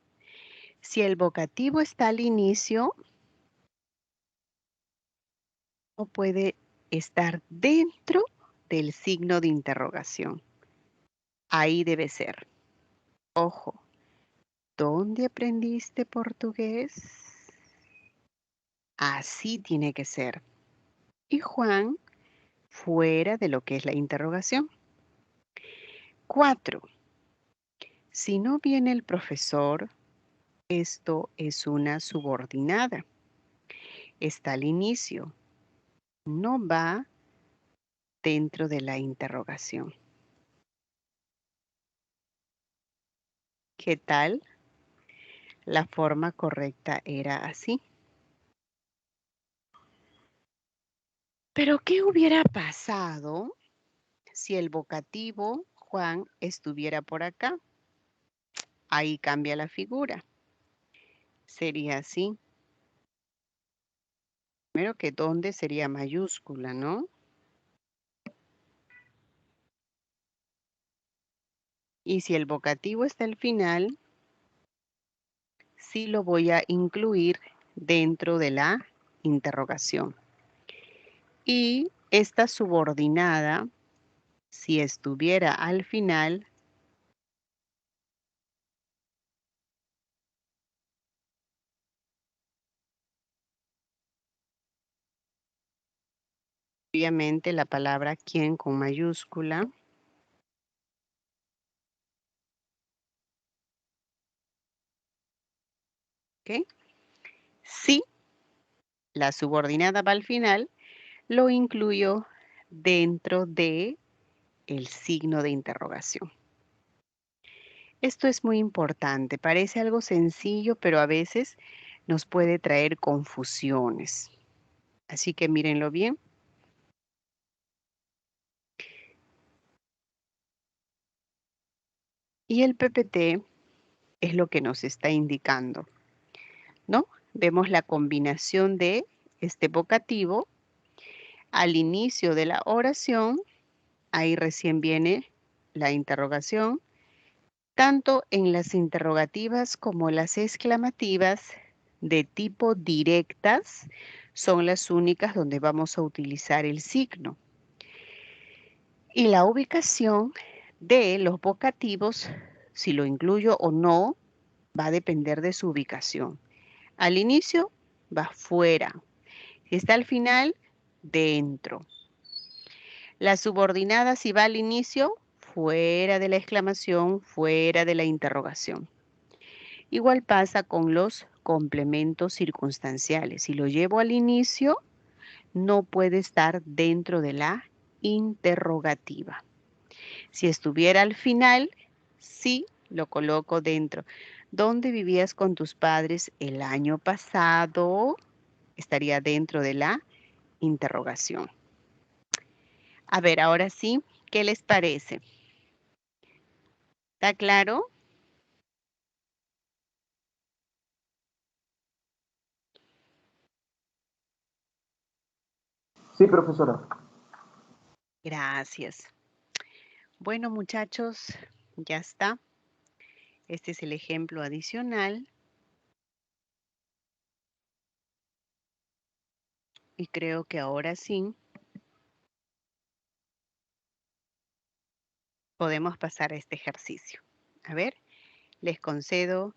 Si el vocativo está al inicio, no puede estar dentro del signo de interrogación. Ahí debe ser. Ojo, ¿dónde aprendiste portugués? Así tiene que ser. Y Juan, fuera de lo que es la interrogación. 4. Si no viene el profesor, esto es una subordinada. Está al inicio. No va dentro de la interrogación. ¿Qué tal? La forma correcta era así. Pero ¿qué hubiera pasado si el vocativo Juan estuviera por acá? Ahí cambia la figura. Sería así. Primero que dónde sería mayúscula, ¿no? Y si el vocativo está al final, sí lo voy a incluir dentro de la interrogación. Y esta subordinada, si estuviera al final, obviamente la palabra quién con mayúscula. ¿Ok? Si la subordinada va al final, lo incluyo dentro de el signo de interrogación. Esto es muy importante. Parece algo sencillo, pero a veces nos puede traer confusiones. Así que mírenlo bien. Y el PPT es lo que nos está indicando, ¿no? Vemos la combinación de este vocativo al inicio de la oración. Ahí recién viene la interrogación. Tanto en las interrogativas como las exclamativas de tipo directas son las únicas donde vamos a utilizar el signo. Y la ubicación de los vocativos, si lo incluyo o no, va a depender de su ubicación. Al inicio va fuera. Si está al final, dentro. La subordinada, si va al inicio, fuera de la exclamación, fuera de la interrogación. Igual pasa con los complementos circunstanciales. Si lo llevo al inicio, no puede estar dentro de la interrogativa. Si estuviera al final, sí lo coloco dentro. ¿Dónde vivías con tus padres el año pasado? Estaría dentro de la interrogación. A ver, ahora sí, ¿qué les parece? ¿Está claro? Sí, profesora. Gracias. Bueno, muchachos, ya está. Este es el ejemplo adicional. Y creo que ahora sí podemos pasar a este ejercicio. A ver, les concedo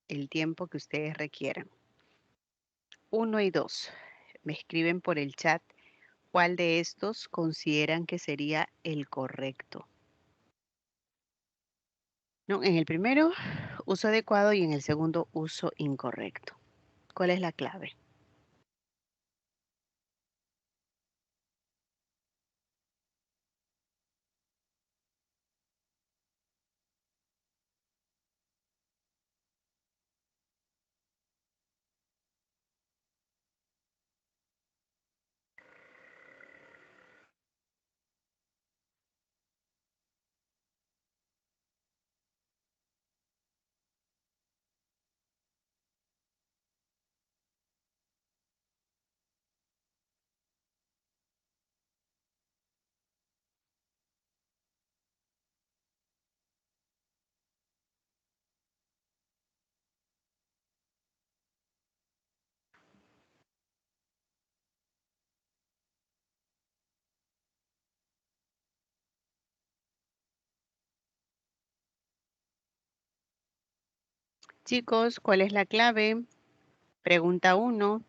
el tiempo que ustedes requieran. 1 y 2. Me escriben por el chat cuál de estos consideran que sería el correcto. No, en el primero, uso adecuado y en el segundo, uso incorrecto. ¿Cuál es la clave? Chicos, ¿cuál es la clave? Pregunta 1.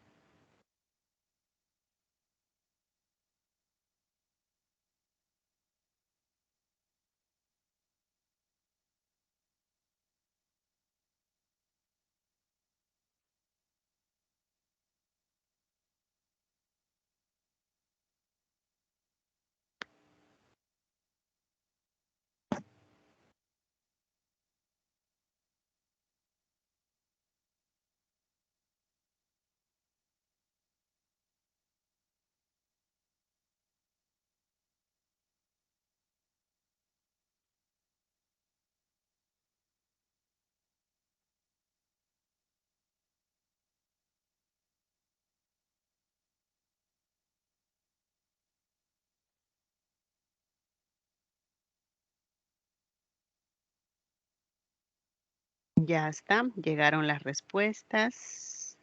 Ya está, llegaron las respuestas.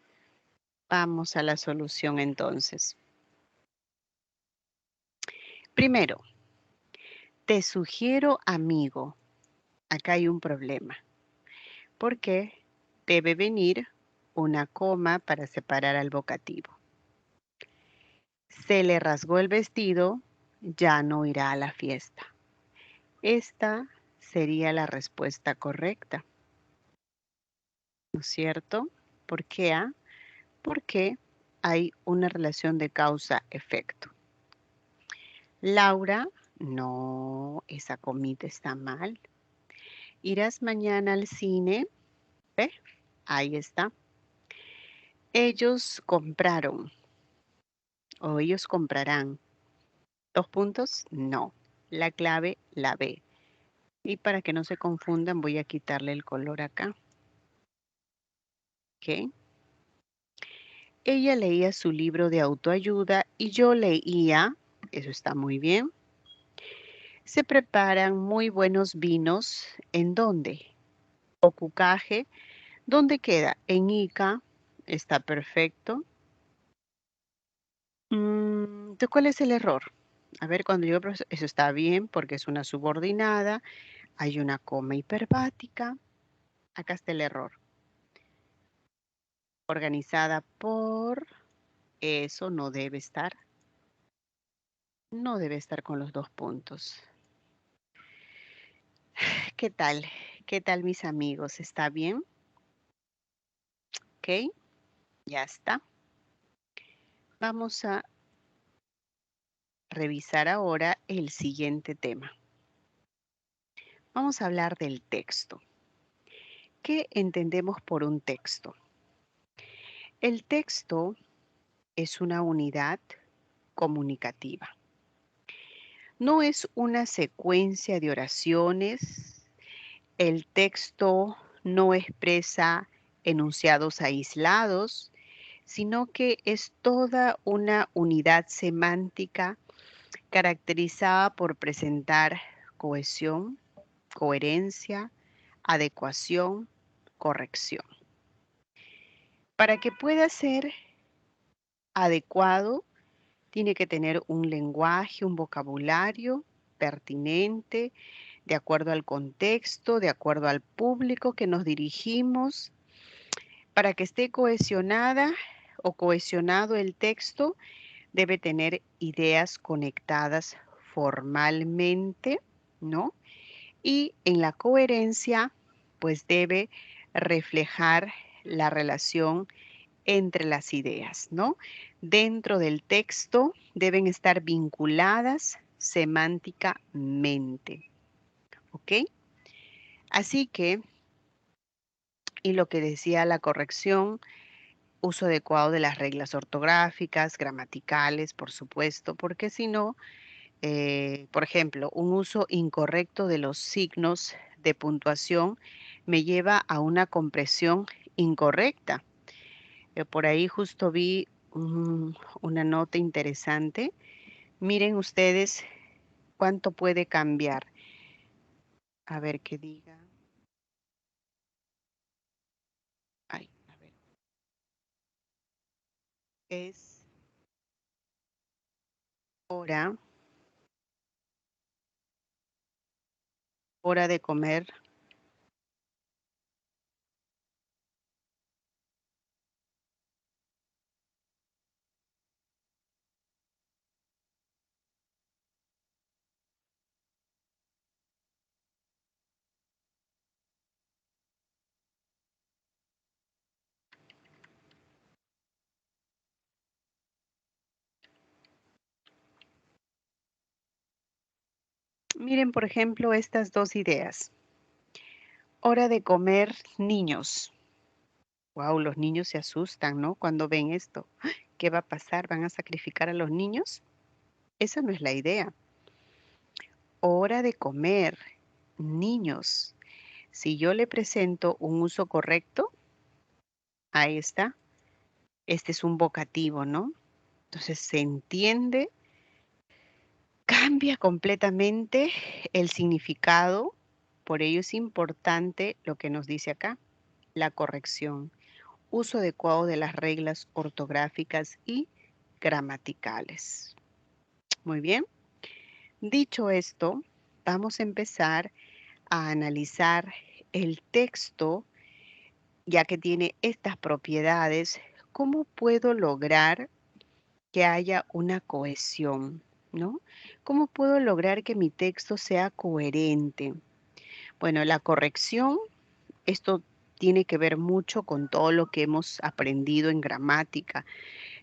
Vamos a la solución entonces. Primero, te sugiero, amigo, acá hay un problema, porque debe venir una coma para separar al vocativo. Se le rasgó el vestido, ya no irá a la fiesta. Esta sería la respuesta correcta, ¿no es cierto? ¿Por qué? Porque hay una relación de causa-efecto. Laura, no, esa comida está mal. ¿Irás mañana al cine? ¿Ve? Ahí está. Ellos compraron o ellos comprarán. ¿Dos puntos? No. La clave, la B. Y para que no se confundan, voy a quitarle el color acá. ¿Ok? Ella leía su libro de autoayuda y yo leía, eso está muy bien. Se preparan muy buenos vinos. ¿En dónde? Ocucaje. ¿Dónde queda? En Ica. Está perfecto. ¿De cuál es el error? A ver, cuando yo, eso está bien porque es una subordinada. Hay una coma hiperbática. Acá está el error. Organizada por, eso no debe estar. No debe estar con los dos puntos. ¿Qué tal? ¿Qué tal, mis amigos? ¿Está bien? Ok, ya está. Vamos a revisar ahora el siguiente tema. Vamos a hablar del texto. ¿Qué entendemos por un texto? El texto es una unidad comunicativa. No es una secuencia de oraciones. El texto no expresa enunciados aislados, sino que es toda una unidad semántica caracterizada por presentar cohesión, coherencia, adecuación, corrección. Para que pueda ser adecuado, tiene que tener un lenguaje, un vocabulario pertinente, de acuerdo al contexto, de acuerdo al público que nos dirigimos. Para que esté cohesionada o cohesionado el texto, debe tener ideas conectadas formalmente, ¿no? Y en la coherencia, pues debe reflejar la relación entre las ideas, ¿no? Dentro del texto deben estar vinculadas semánticamente, ¿ok? Así que, y lo que decía la corrección, uso adecuado de las reglas ortográficas, gramaticales, por supuesto, porque si no, por ejemplo, un uso incorrecto de los signos de puntuación me lleva a una compresión incorrecta. Por ahí justo vi una nota interesante. Miren ustedes cuánto puede cambiar. A ver qué diga. Ay, a ver. Es hora, hora de comer. Miren, por ejemplo, estas dos ideas. Hora de comer, niños. Wow, los niños se asustan, ¿no? Cuando ven esto. ¿Qué va a pasar? ¿Van a sacrificar a los niños? Esa no es la idea. Hora de comer, niños. Si yo le presento un uso correcto, ahí está. Este es un vocativo, ¿no? Entonces se entiende, cambia completamente el significado. Por ello es importante lo que nos dice acá, la corrección. Uso adecuado de las reglas ortográficas y gramaticales. Muy bien. Dicho esto, vamos a empezar a analizar el texto, ya que tiene estas propiedades. ¿Cómo puedo lograr que haya una cohesión, ¿no? ¿Cómo puedo lograr que mi texto sea coherente? Bueno, la corrección, esto tiene que ver mucho con todo lo que hemos aprendido en gramática,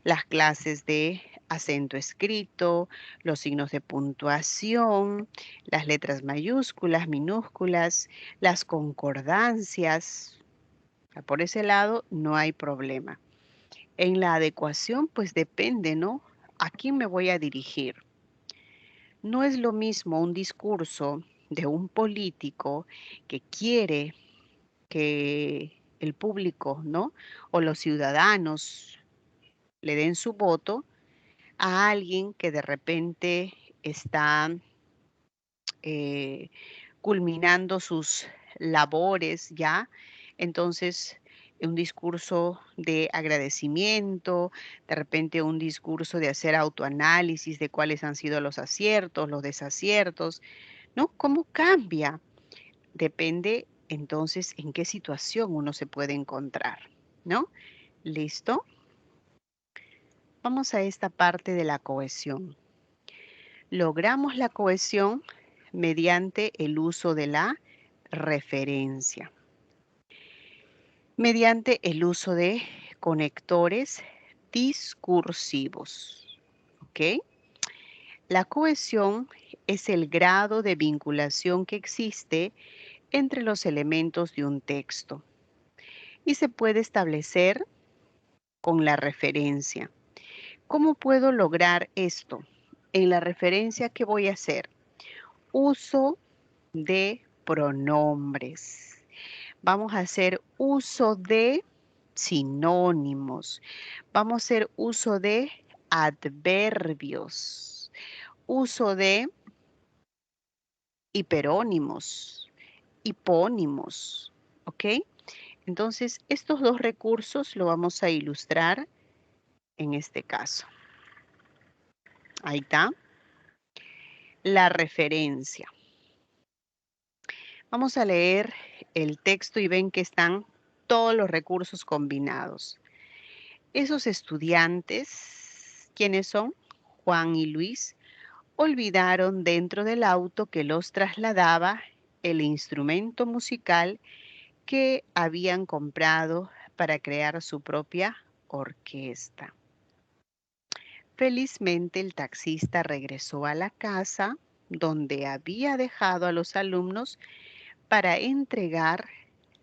las clases de acento escrito, los signos de puntuación, las letras mayúsculas, minúsculas, las concordancias. Por ese lado no hay problema. En la adecuación, pues depende, ¿no? ¿A quién me voy a dirigir? No es lo mismo un discurso de un político que quiere que el público, ¿no? O los ciudadanos le den su voto a alguien que de repente está eh, culminando sus labores ya. Entonces, un discurso de agradecimiento, de repente un discurso de hacer autoanálisis de cuáles han sido los aciertos, los desaciertos, ¿no? ¿Cómo cambia? Depende entonces en qué situación uno se puede encontrar, ¿no? ¿Listo? Vamos a esta parte de la cohesión. Logramos la cohesión mediante el uso de la referencia, mediante el uso de conectores discursivos. ¿Ok? La cohesión es el grado de vinculación que existe entre los elementos de un texto y se puede establecer con la referencia. ¿Cómo puedo lograr esto? En la referencia, ¿qué voy a hacer? Uso de pronombres. Vamos a hacer uso de sinónimos. Vamos a hacer uso de adverbios. Uso de hiperónimos, hipónimos. ¿Ok? Entonces, estos dos recursos lo vamos a ilustrar en este caso. Ahí está. La referencia. Vamos a leer el texto y ven que están todos los recursos combinados. Esos estudiantes, ¿quiénes son? Juan y Luis, olvidaron dentro del auto que los trasladaba el instrumento musical que habían comprado para crear su propia orquesta. Felizmente el taxista regresó a la casa donde había dejado a los alumnos para entregar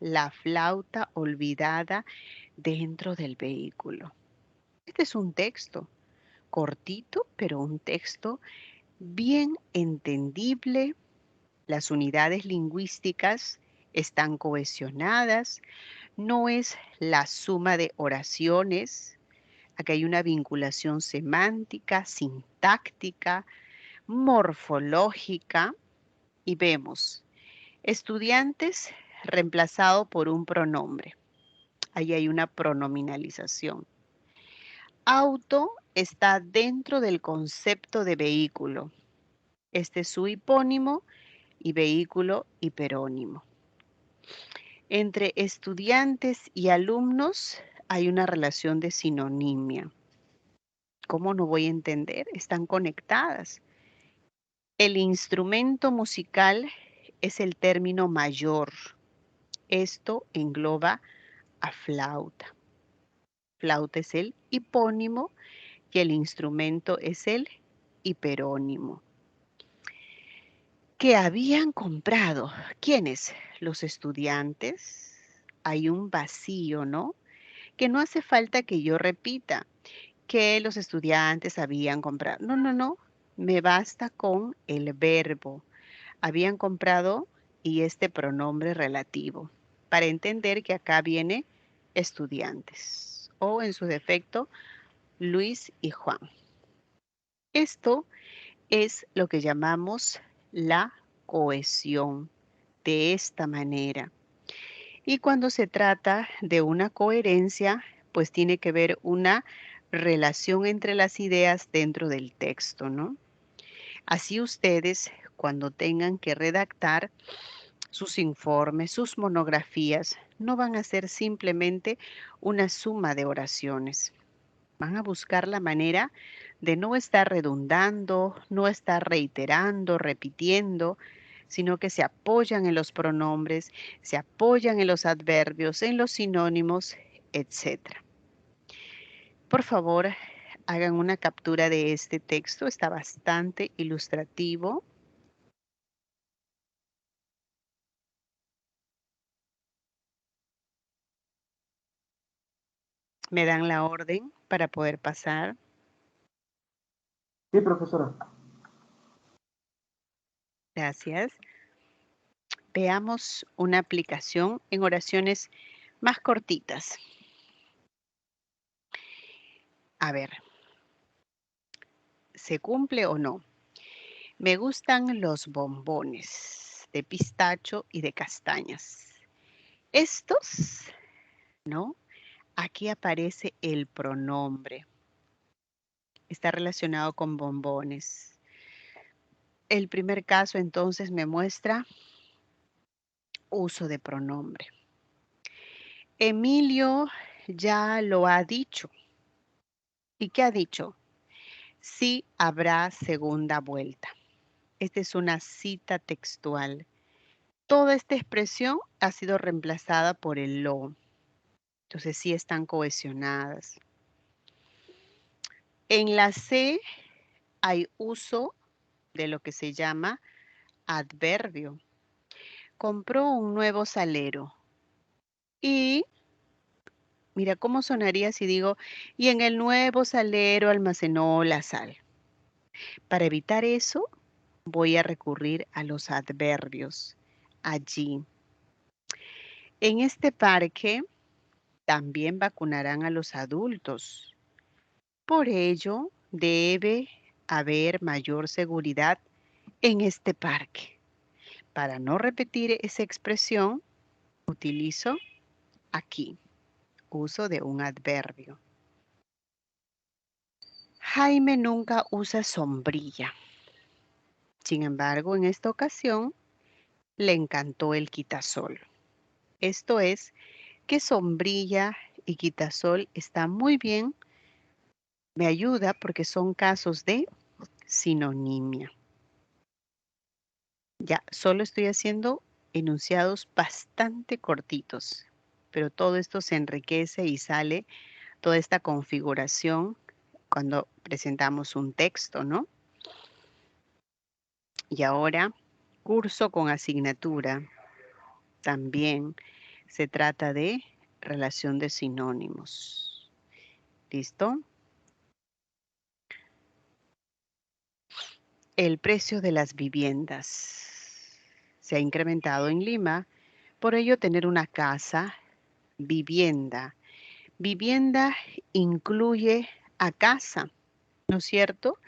la flauta olvidada dentro del vehículo. Este es un texto cortito, pero un texto bien entendible. Las unidades lingüísticas están cohesionadas, no es la suma de oraciones. Aquí hay una vinculación semántica, sintáctica, morfológica y vemos estudiantes reemplazado por un pronombre. Ahí hay una pronominalización. Auto está dentro del concepto de vehículo. Este es su hipónimo y vehículo hiperónimo. Entre estudiantes y alumnos hay una relación de sinonimia. ¿Cómo no voy a entender? Están conectadas. El instrumento musical es el término mayor. Esto engloba a flauta. Flauta es el hipónimo y el instrumento es el hiperónimo. ¿Qué habían comprado? ¿Quiénes? Los estudiantes. Hay un vacío, ¿no? Que no hace falta que yo repita que los estudiantes habían comprado. No, no, no. Me basta con el verbo. Habían comprado y este pronombre relativo para entender que acá viene estudiantes o en su defecto Luis y Juan. Esto es lo que llamamos la cohesión de esta manera. Y cuando se trata de una coherencia, pues tiene que ver una relación entre las ideas dentro del texto, ¿no? Así ustedes, cuando tengan que redactar sus informes, sus monografías, no van a ser simplemente una suma de oraciones. Van a buscar la manera de no estar redundando, no estar reiterando, repitiendo, sino que se apoyan en los pronombres, se apoyan en los adverbios, en los sinónimos, etc. Por favor, hagan una captura de este texto, está bastante ilustrativo. Me dan la orden para poder pasar. Sí, profesora. Gracias. Veamos una aplicación en oraciones más cortitas. A ver, ¿se cumple o no? Me gustan los bombones de pistacho y de castañas. Estos, ¿no? Aquí aparece el pronombre. Está relacionado con bombones. El primer caso entonces me muestra uso de pronombre. Emilio ya lo ha dicho. ¿Y qué ha dicho? Sí habrá segunda vuelta. Esta es una cita textual. Toda esta expresión ha sido reemplazada por el lo. Entonces sí están cohesionadas. En la C hay uso de lo que se llama adverbio. Compró un nuevo salero. Y mira cómo sonaría si digo, y en el nuevo salero almacenó la sal. Para evitar eso, voy a recurrir a los adverbios allí. En este parque también vacunarán a los adultos. Por ello, debe haber mayor seguridad en este parque. Para no repetir esa expresión, utilizo aquí, uso de un adverbio. Jaime nunca usa sombrilla. Sin embargo, en esta ocasión, le encantó el quitasol. Esto es que sombrilla y quitasol están muy bien. Me ayuda porque son casos de sinonimia. Ya, solo estoy haciendo enunciados bastante cortitos, pero todo esto se enriquece y sale toda esta configuración cuando presentamos un texto, ¿no? Y ahora, curso con asignatura, también se trata de relación de sinónimos. ¿Listo? El precio de las viviendas se ha incrementado en Lima, por ello tener una casa, vivienda. Vivienda incluye a casa, ¿no es cierto?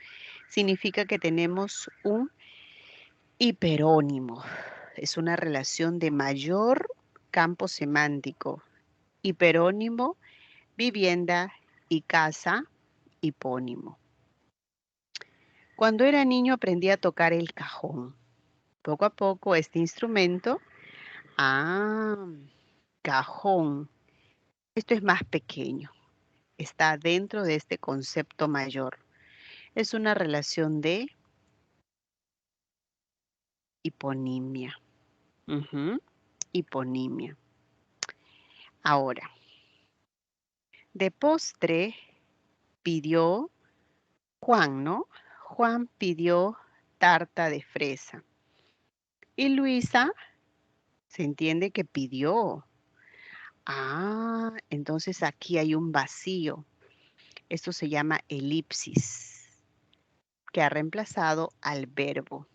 Significa que tenemos un hiperónimo. Es una relación de mayor campo semántico. Hiperónimo, vivienda y casa, hipónimo. Cuando era niño aprendí a tocar el cajón. Poco a poco este instrumento, cajón, esto es más pequeño, está dentro de este concepto mayor. Es una relación de hiponimia. Hiponimia. Ahora, de postre pidió Juan, ¿no? Juan pidió tarta de fresa. Y Luisa se entiende que pidió. Entonces aquí hay un vacío. Esto se llama elipsis, que ha reemplazado al verbo.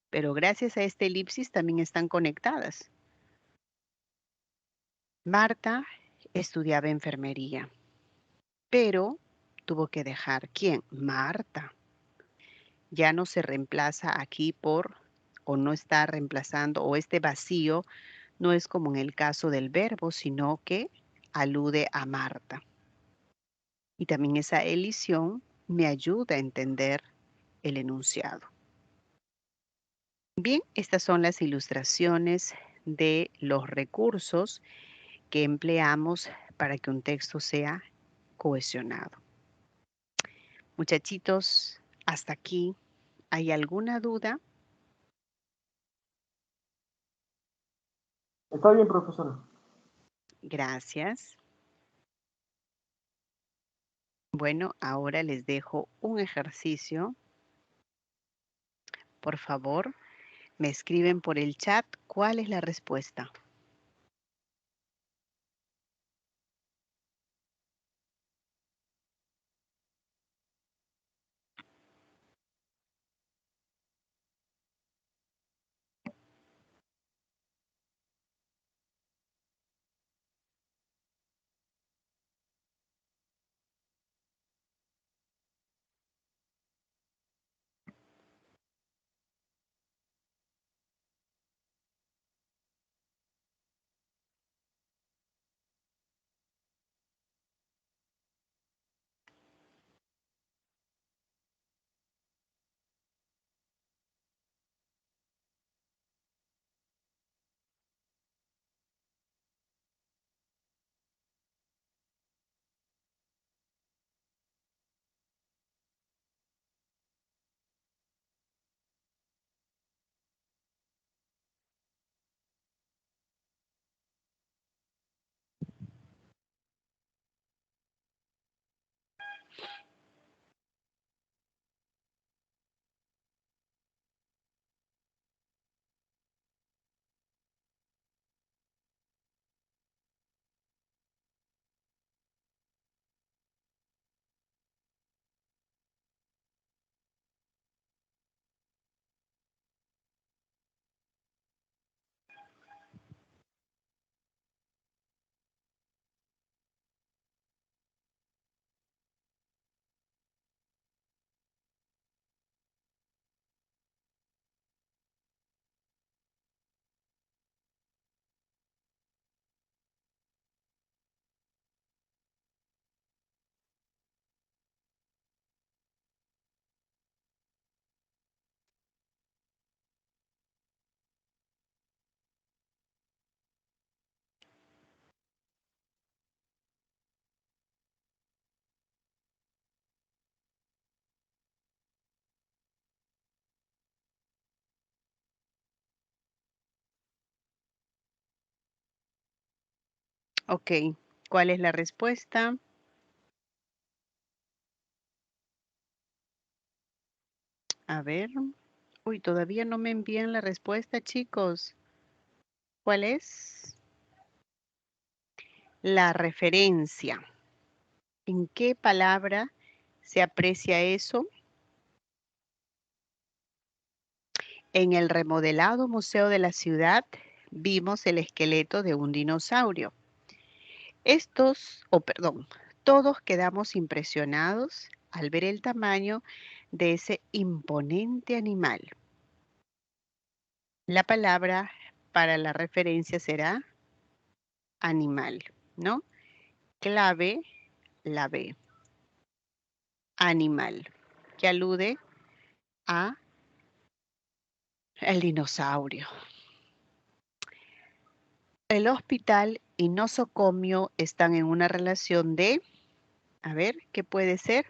Pero gracias a este elipsis también están conectadas. Marta estudiaba enfermería, pero tuvo que dejar. ¿Quién? Marta. Ya no se reemplaza aquí por, o no está reemplazando, o este vacío no es como en el caso del verbo, sino que alude a Marta. Y también esa elisión me ayuda a entender el enunciado. Bien, estas son las ilustraciones de los recursos que empleamos para que un texto sea cohesionado. Muchachitos, hasta aquí, ¿hay alguna duda? Está bien, profesora. Gracias. Bueno, ahora les dejo un ejercicio. Por favor, me escriben por el chat cuál es la respuesta. Ok, ¿cuál es la respuesta? A ver. Uy, todavía no me envían la respuesta, chicos. ¿Cuál es? La referencia. ¿En qué palabra se aprecia eso? En el remodelado museo de la ciudad vimos el esqueleto de un dinosaurio. Todos quedamos impresionados al ver el tamaño de ese imponente animal. La palabra para la referencia será animal, ¿no? Clave, la B. Animal, que alude a el dinosaurio. El hospital y nosocomio están en una relación de, a ver, ¿qué puede ser?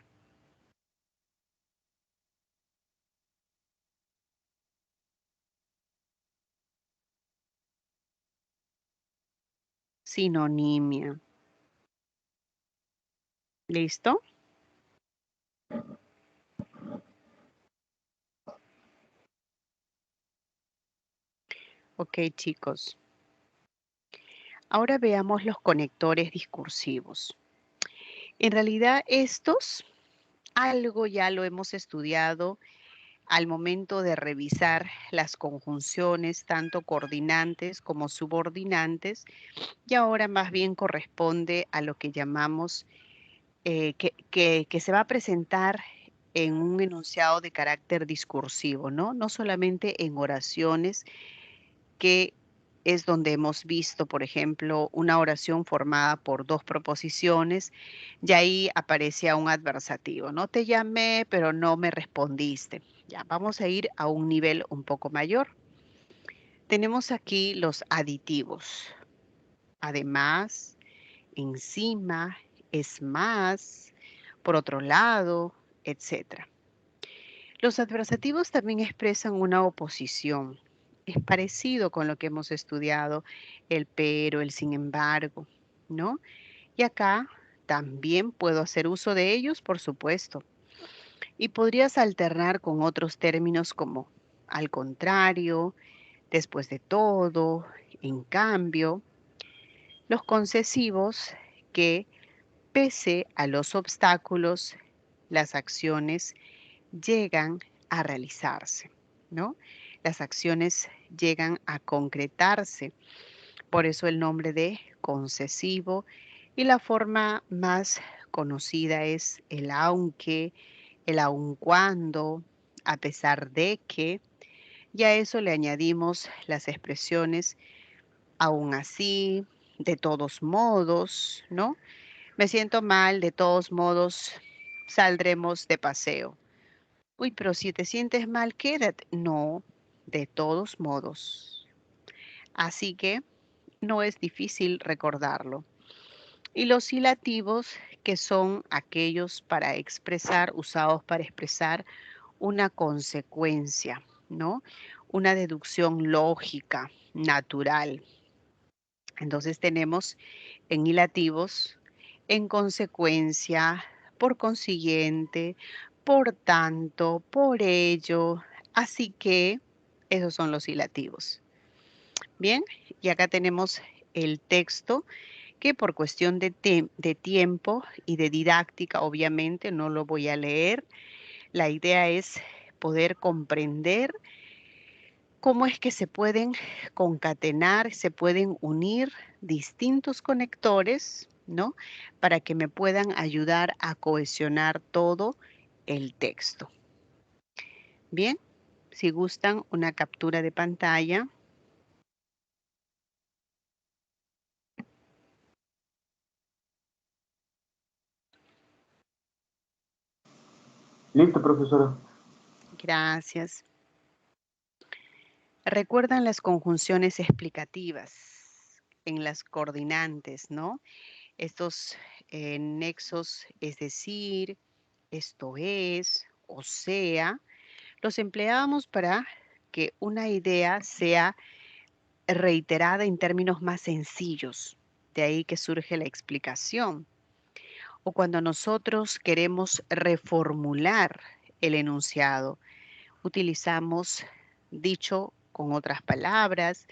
Sinonimia. ¿Listo? Ok, chicos. Ahora veamos los conectores discursivos. En realidad, estos, algo ya lo hemos estudiado al momento de revisar las conjunciones, tanto coordinantes como subordinantes, y ahora más bien corresponde a lo que llamamos, que se va a presentar en un enunciado de carácter discursivo, ¿no? No solamente en oraciones, que es donde hemos visto, por ejemplo, una oración formada por dos proposiciones y ahí aparecía un adversativo, ¿no? Te llamé, pero no me respondiste. Ya, vamos a ir a un nivel un poco mayor. Tenemos aquí los aditivos. Además, encima, es más, por otro lado, etcétera. Los adversativos también expresan una oposición. Es parecido con lo que hemos estudiado, el pero, el sin embargo, ¿no? Y acá también puedo hacer uso de ellos, por supuesto. Y podrías alternar con otros términos como al contrario, después de todo, en cambio. Los concesivos que, pese a los obstáculos, las acciones llegan a realizarse, ¿no? Las acciones llegan a concretarse. Por eso el nombre de concesivo y la forma más conocida es el aunque, el aun cuando, a pesar de que, y a eso le añadimos las expresiones aún así, de todos modos, ¿no? Me siento mal, de todos modos, saldremos de paseo. Uy, pero si te sientes mal, quédate. No, de todos modos. Así que no es difícil recordarlo. Y los hilativos, que son aquellos para expresar, usados para expresar una consecuencia, ¿no? Una deducción lógica, natural. Entonces tenemos en hilativos, en consecuencia, por consiguiente, por tanto, por ello, así que esos son los hilativos. Bien, y acá tenemos el texto que por cuestión de tiempo y de didáctica, obviamente, no lo voy a leer. La idea es poder comprender cómo es que se pueden concatenar, se pueden unir distintos conectores, ¿no? Para que me puedan ayudar a cohesionar todo el texto. Bien, si gustan una captura de pantalla. Listo, profesora. Gracias. Recuerdan las conjunciones explicativas en las coordinantes, ¿no? Estos nexos, es decir, esto es, o sea, los empleábamos para que una idea sea reiterada en términos más sencillos. De ahí que surge la explicación. O cuando nosotros queremos reformular el enunciado, utilizamos dicho con otras palabras,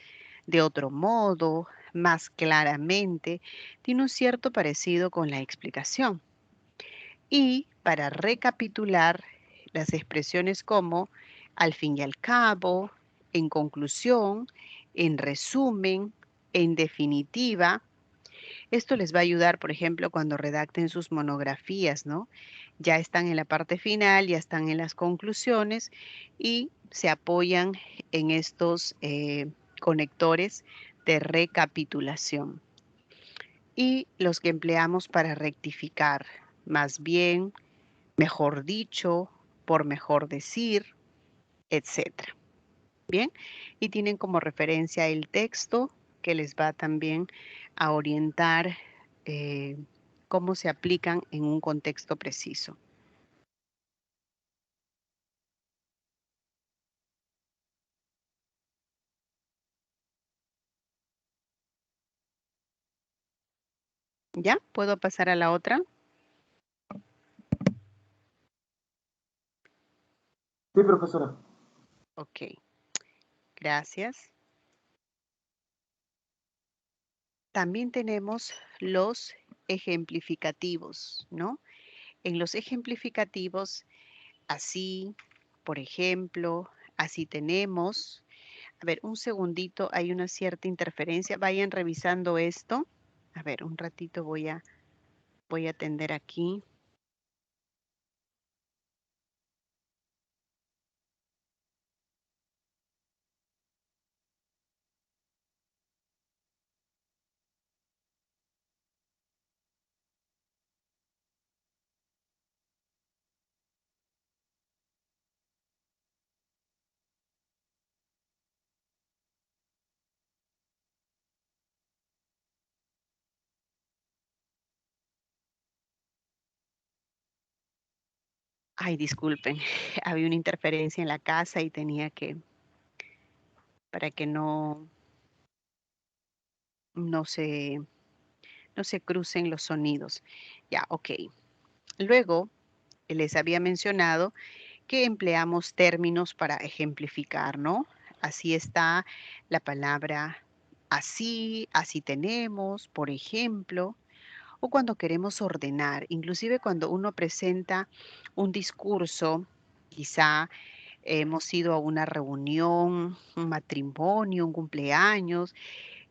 de otro modo, más claramente, tiene un cierto parecido con la explicación. Y para recapitular, las expresiones como al fin y al cabo, en conclusión, en resumen, en definitiva, esto les va a ayudar, por ejemplo, cuando redacten sus monografías, ¿no? Ya están en la parte final, ya están en las conclusiones y se apoyan en estos conectores de recapitulación. Y los que empleamos para rectificar, más bien, mejor dicho, por mejor decir, etcétera. Bien, y tienen como referencia el texto que les va también a orientar cómo se aplican en un contexto preciso. ¿Ya? ¿Puedo pasar a la otra? Sí, profesora. Ok, gracias. También tenemos los ejemplificativos, ¿no? En los ejemplificativos, así, por ejemplo, así tenemos. A ver, un segundito, hay una cierta interferencia. Vayan revisando esto. A ver, un ratito voy a atender aquí. Ay, disculpen, había una interferencia en la casa y tenía que, para que no se, no se crucen los sonidos. Ya, ok. Luego, les había mencionado que empleamos términos para ejemplificar, ¿no? Así está la palabra así, así tenemos, por ejemplo, o cuando queremos ordenar, inclusive cuando uno presenta un discurso, quizá hemos ido a una reunión, un matrimonio, un cumpleaños,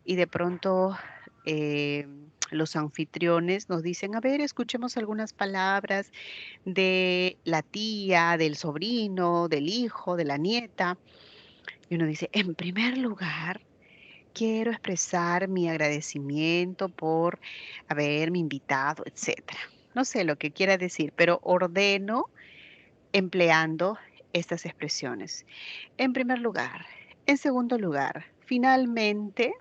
y de pronto los anfitriones nos dicen, a ver, escuchemos algunas palabras de la tía, del sobrino, del hijo, de la nieta. Y uno dice, en primer lugar, quiero expresar mi agradecimiento por haberme invitado, etcétera. No sé lo que quiera decir, pero ordeno empleando estas expresiones. En primer lugar. En segundo lugar, finalmente,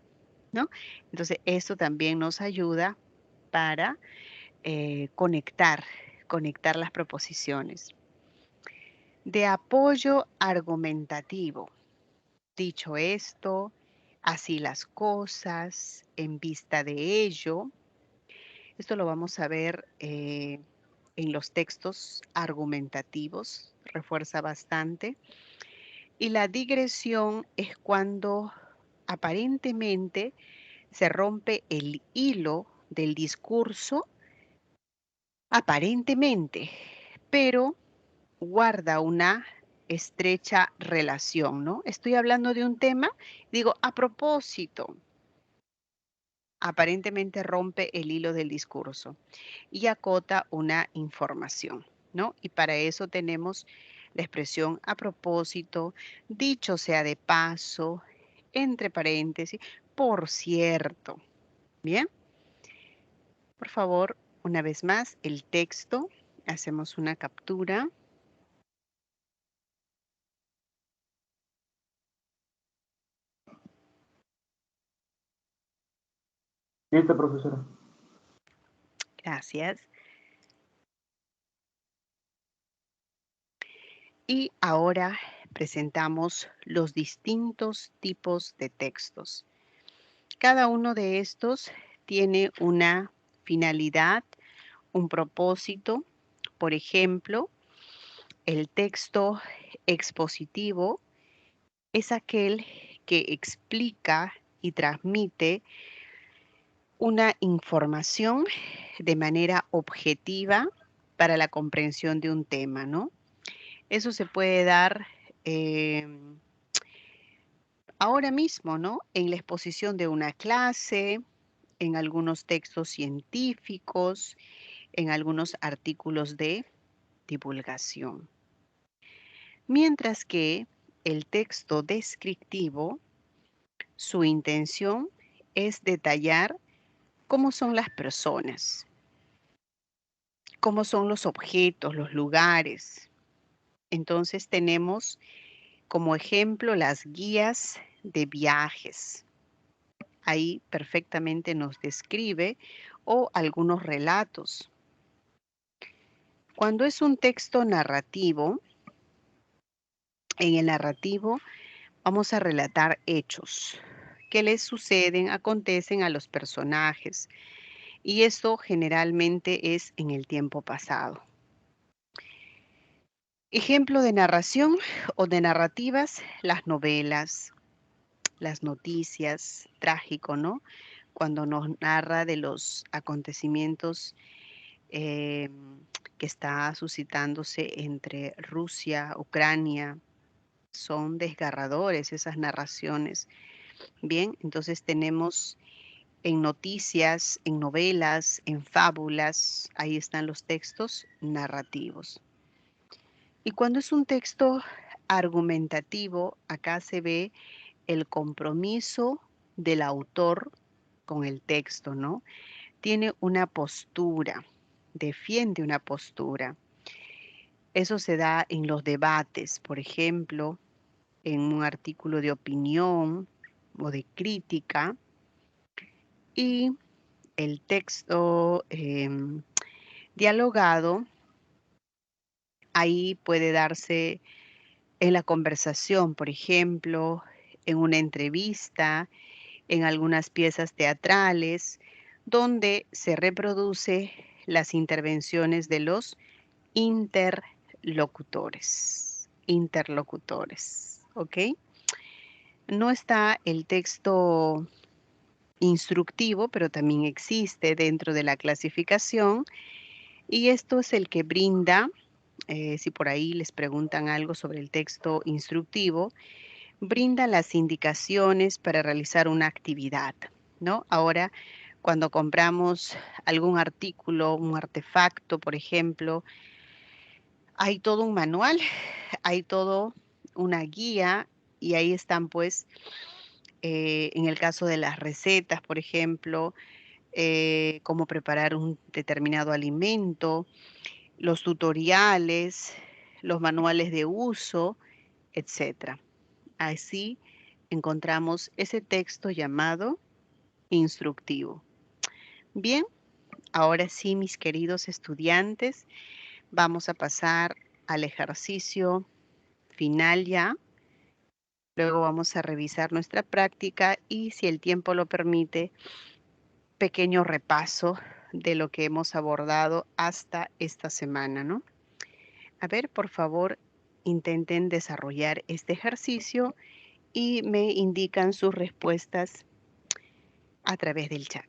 ¿no? Entonces, esto también nos ayuda para conectar las proposiciones. De apoyo argumentativo. Dicho esto, así las cosas, en vista de ello, esto lo vamos a ver en los textos argumentativos, refuerza bastante. Y la digresión es cuando aparentemente se rompe el hilo del discurso, aparentemente, pero guarda una estrecha relación, ¿no? Estoy hablando de un tema, digo, a propósito, aparentemente rompe el hilo del discurso y acota una información, ¿no? Y para eso tenemos la expresión a propósito, dicho sea de paso, entre paréntesis, por cierto. Bien, por favor, una vez más, el texto, hacemos una captura. Listo, profesora. Gracias. Y ahora presentamos los distintos tipos de textos. Cada uno de estos tiene una finalidad, un propósito. Por ejemplo, el texto expositivo es aquel que explica y transmite una información de manera objetiva para la comprensión de un tema, ¿no? Eso se puede dar ahora mismo, ¿no? En la exposición de una clase, en algunos textos científicos, en algunos artículos de divulgación. Mientras que el texto descriptivo, su intención es detallar cómo son las personas, cómo son los objetos, los lugares. Entonces tenemos como ejemplo las guías de viajes. Ahí perfectamente nos describe o algunos relatos. Cuando es un texto narrativo, en el narrativo vamos a relatar hechos que les suceden, acontecen a los personajes. Y esto generalmente es en el tiempo pasado. Ejemplo de narración o de narrativas, las novelas, las noticias, trágico, ¿no? Cuando nos narra de los acontecimientos eh, que está suscitándose entre Rusia, Ucrania, son desgarradores esas narraciones. Bien, entonces tenemos en noticias, en novelas, en fábulas, ahí están los textos narrativos. Y cuando es un texto argumentativo, acá se ve el compromiso del autor con el texto, ¿no? Tiene una postura, defiende una postura. Eso se da en los debates, por ejemplo, en un artículo de opinión o de crítica, y el texto dialogado, ahí puede darse en la conversación, por ejemplo, en una entrevista, en algunas piezas teatrales, donde se reproduce las intervenciones de los interlocutores. Interlocutores, ¿ok? No está el texto instructivo, pero también existe dentro de la clasificación, y esto es el que brinda, si por ahí les preguntan algo sobre el texto instructivo, brinda las indicaciones para realizar una actividad, ¿no? Ahora, cuando compramos algún artículo, un artefacto, por ejemplo, hay todo un manual, hay todo una guía, y ahí están pues, en el caso de las recetas, por ejemplo, cómo preparar un determinado alimento, los tutoriales, los manuales de uso, etcétera. Así encontramos ese texto llamado instructivo. Bien, ahora sí, mis queridos estudiantes, vamos a pasar al ejercicio final ya. Luego vamos a revisar nuestra práctica y, si el tiempo lo permite, pequeño repaso de lo que hemos abordado hasta esta semana, ¿no? A ver, por favor, intenten desarrollar este ejercicio y me indican sus respuestas a través del chat.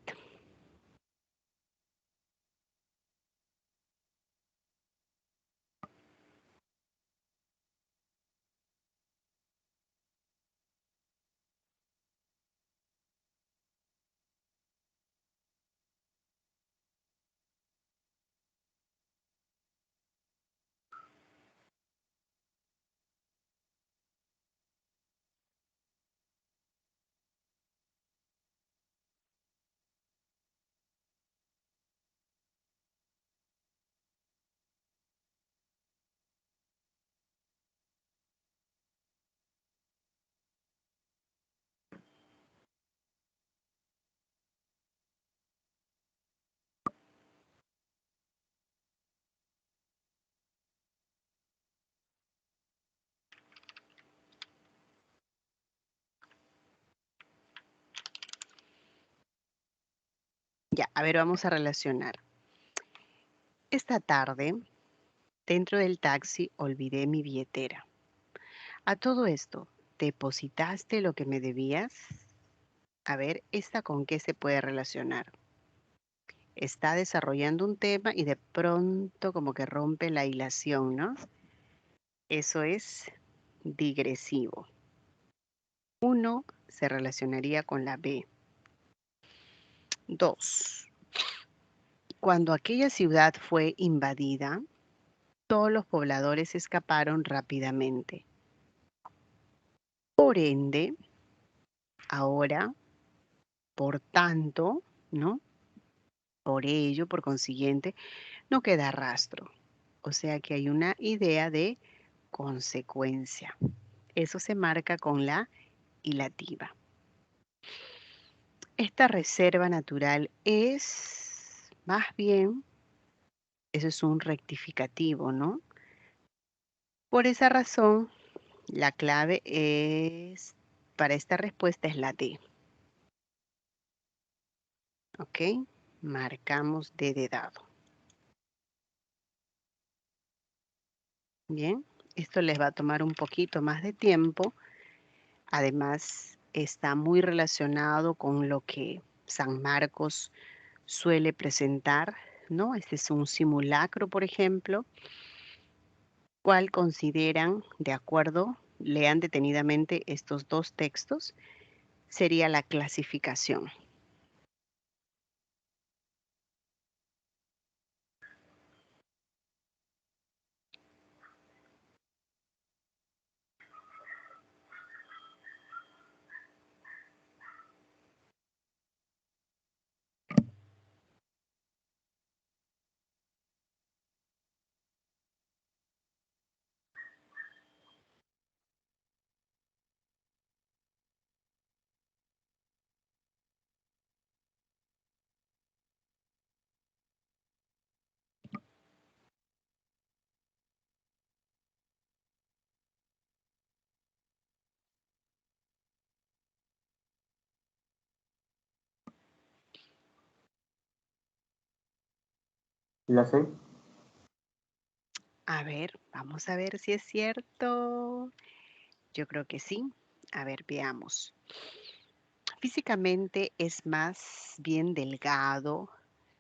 Ya, a ver, vamos a relacionar. Esta tarde, dentro del taxi, olvidé mi billetera. A todo esto, ¿depositaste lo que me debías? A ver, ¿esta con qué se puede relacionar? Está desarrollando un tema y de pronto como que rompe la hilación, ¿no? Eso es digresivo. Uno se relacionaría con la B. 2. Cuando aquella ciudad fue invadida, todos los pobladores escaparon rápidamente. Por ende, ahora, por tanto, ¿no? Por ello, por consiguiente, no queda rastro. O sea que hay una idea de consecuencia. Eso se marca con la hilativa. Esta reserva natural es, más bien, eso es un rectificativo, ¿no? Por esa razón, la clave es, para esta respuesta es la D. ¿Ok? Marcamos D de dado. Bien, esto les va a tomar un poquito más de tiempo. Además, está muy relacionado con lo que San Marcos suele presentar, ¿no? Este es un simulacro, por ejemplo. ¿Cuál consideran, de acuerdo, lean detenidamente estos dos textos, sería la clasificación? ¿La C? A ver, vamos a ver si es cierto. Yo creo que sí. A ver, veamos. Físicamente es más bien delgado,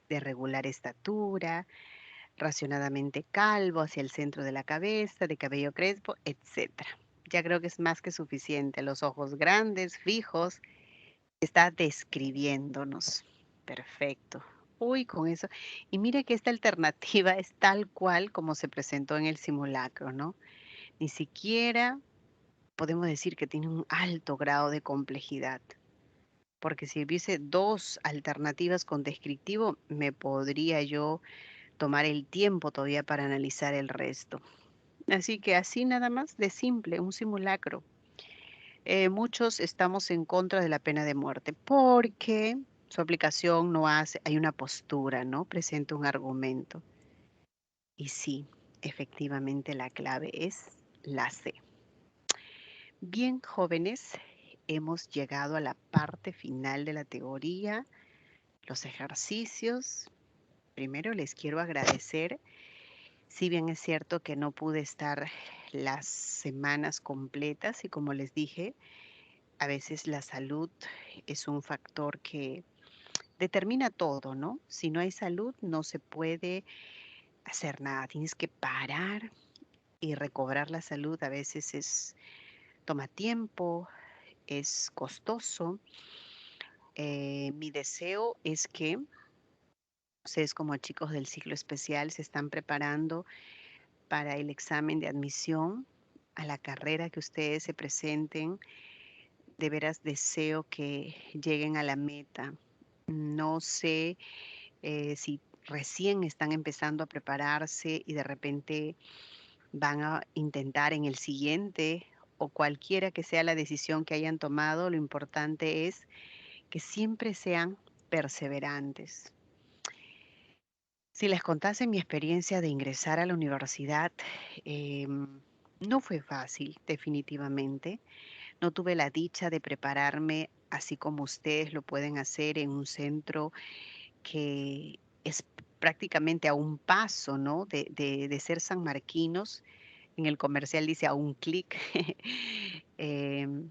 de regular estatura, racionadamente calvo hacia el centro de la cabeza, de cabello crespo, etcétera. Ya creo que es más que suficiente. Los ojos grandes, fijos, está describiéndonos. Perfecto. Uy, con eso. Y mire que esta alternativa es tal cual como se presentó en el simulacro, ¿no? Ni siquiera podemos decir que tiene un alto grado de complejidad, porque si hubiese dos alternativas con descriptivo, me podría yo tomar el tiempo todavía para analizar el resto. Así que así nada más de simple, un simulacro. Muchos estamos en contra de la pena de muerte porque su aplicación no hace, hay una postura, ¿no? Presenta un argumento. Y sí, efectivamente la clave es la C. Bien, jóvenes, hemos llegado a la parte final de la teoría, los ejercicios. Primero les quiero agradecer, si bien es cierto que no pude estar las semanas completas y como les dije, a veces la salud es un factor que determina todo, ¿no? Si no hay salud, no se puede hacer nada. Tienes que parar y recobrar la salud. A veces toma tiempo, es costoso. Mi deseo es que ustedes como chicos del ciclo especial se están preparando para el examen de admisión a la carrera que ustedes se presenten. De veras deseo que lleguen a la meta. No sé si recién están empezando a prepararse y de repente van a intentar en el siguiente o cualquiera que sea la decisión que hayan tomado, lo importante es que siempre sean perseverantes. Si les contase mi experiencia de ingresar a la universidad, no fue fácil, definitivamente. No tuve la dicha de prepararme así como ustedes lo pueden hacer en un centro que es prácticamente a un paso, ¿no? De ser sanmarquinos. En el comercial dice a un clic. Em,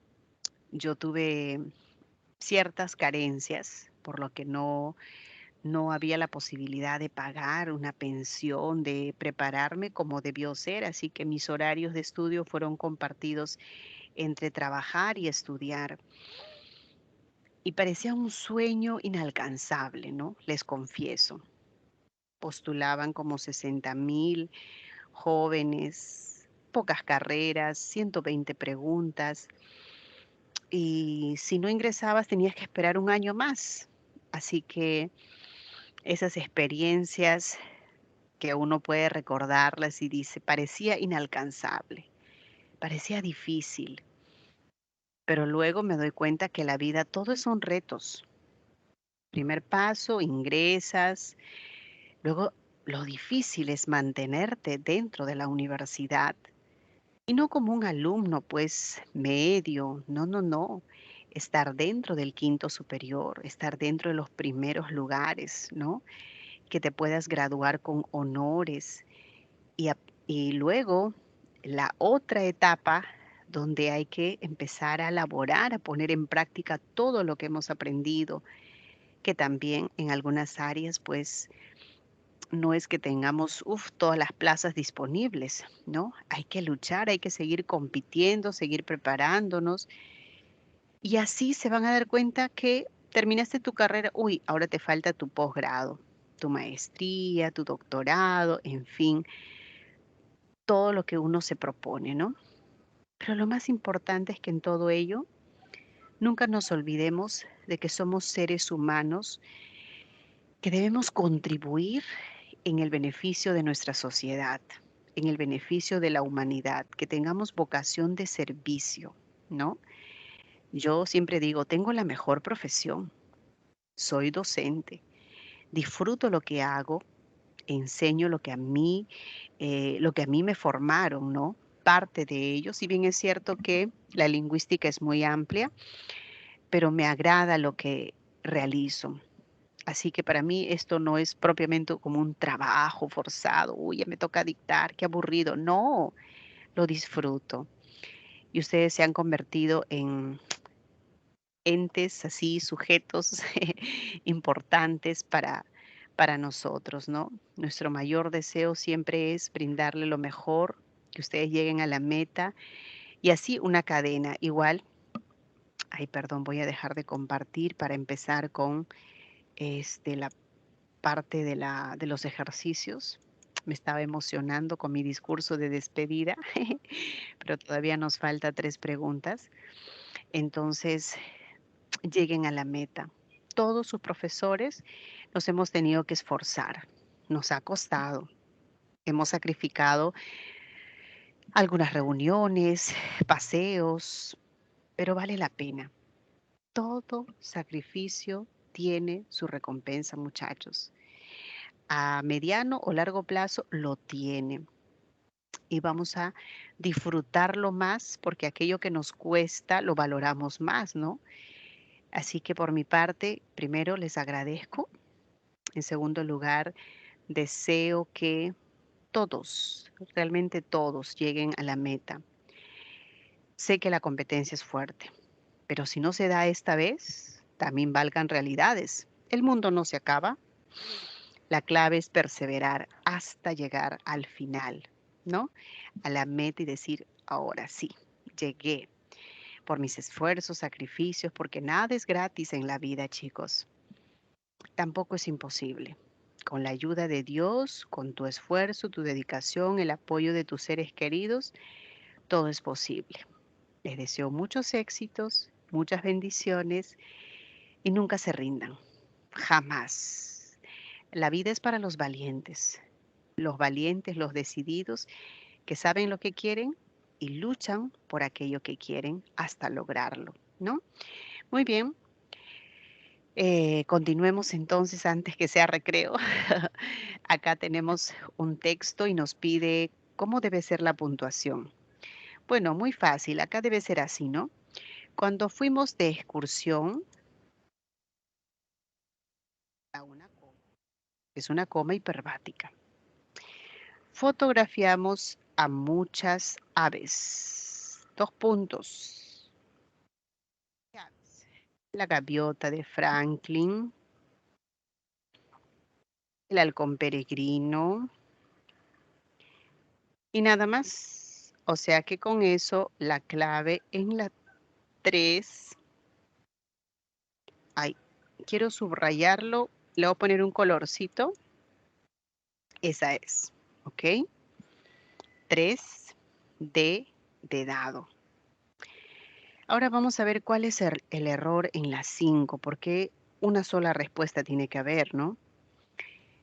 yo tuve ciertas carencias, por lo que no había la posibilidad de pagar una pensión, de prepararme como debió ser, así que mis horarios de estudio fueron compartidos entre trabajar y estudiar. Y parecía un sueño inalcanzable, ¿no? Les confieso. Postulaban como 60,000 jóvenes, pocas carreras, 120 preguntas, y si no ingresabas tenías que esperar un año más. Así que esas experiencias que uno puede recordarlas y dice, parecía inalcanzable, parecía difícil, pero luego me doy cuenta que la vida todo son retos. Primer paso, ingresas, luego lo difícil es mantenerte dentro de la universidad y no como un alumno, pues medio, no, no, no. Estar dentro del quinto superior, estar dentro de los primeros lugares, ¿no? Que te puedas graduar con honores y, y luego la otra etapa donde hay que empezar a elaborar, a poner en práctica todo lo que hemos aprendido, que también en algunas áreas, pues no es que tengamos todas las plazas disponibles, ¿no? Hay que luchar, hay que seguir compitiendo, seguir preparándonos y así se van a dar cuenta que terminaste tu carrera, uy, ahora te falta tu posgrado, tu maestría, tu doctorado, en fin, todo lo que uno se propone, ¿no? Pero lo más importante es que en todo ello nunca nos olvidemos de que somos seres humanos que debemos contribuir en el beneficio de nuestra sociedad, en el beneficio de la humanidad, que tengamos vocación de servicio, ¿no? Yo siempre digo, tengo la mejor profesión, soy docente, disfruto lo que hago, enseño lo que a mí me formaron, ¿no? Parte de ello, si bien es cierto que la lingüística es muy amplia, pero me agrada lo que realizo. Así que para mí esto no es propiamente como un trabajo forzado, uy, ya me toca dictar, qué aburrido. No, lo disfruto. Y ustedes se han convertido en entes así, sujetos importantes para nosotros, ¿no? Nuestro mayor deseo siempre es brindarle lo mejor, que ustedes lleguen a la meta y así una cadena. Igual, ay, perdón, voy a dejar de compartir para empezar con la parte de los ejercicios. Me estaba emocionando con mi discurso de despedida, pero todavía nos falta 3 preguntas. Entonces, lleguen a la meta. Todos sus profesores nos hemos tenido que esforzar, nos ha costado, hemos sacrificado algunas reuniones, paseos, pero vale la pena. Todo sacrificio tiene su recompensa, muchachos. A mediano o largo plazo lo tiene. Y vamos a disfrutarlo más porque aquello que nos cuesta lo valoramos más, ¿no? Así que por mi parte, primero les agradezco. En segundo lugar, deseo que todos, realmente todos, lleguen a la meta. Sé que la competencia es fuerte, pero si no se da esta vez, también valgan realidades. El mundo no se acaba. La clave es perseverar hasta llegar al final, ¿no? A la meta y decir, ahora sí, llegué por mis esfuerzos, sacrificios, porque nada es gratis en la vida, chicos. Tampoco es imposible. Con la ayuda de Dios, con tu esfuerzo, tu dedicación, el apoyo de tus seres queridos, todo es posible. Les deseo muchos éxitos, muchas bendiciones y nunca se rindan. Jamás. La vida es para los valientes, los decididos, que saben lo que quieren y luchan por aquello que quieren hasta lograrlo, ¿no? Muy bien, continuemos entonces antes que sea recreo. Acá tenemos un texto y nos pide cómo debe ser la puntuación. Bueno, muy fácil, acá debe ser así, ¿no? Cuando fuimos de excursión, da una coma. Es una coma hiperbática. Fotografiamos a muchas aves. 2 puntos. La gaviota de Franklin, el halcón peregrino y nada más. O sea que con eso la clave en la 3, ay, quiero subrayarlo, le voy a poner un colorcito. Esa es, ¿ok? 3 de dado. Ahora vamos a ver cuál es el error en la 5, porque una sola respuesta tiene que haber, ¿no?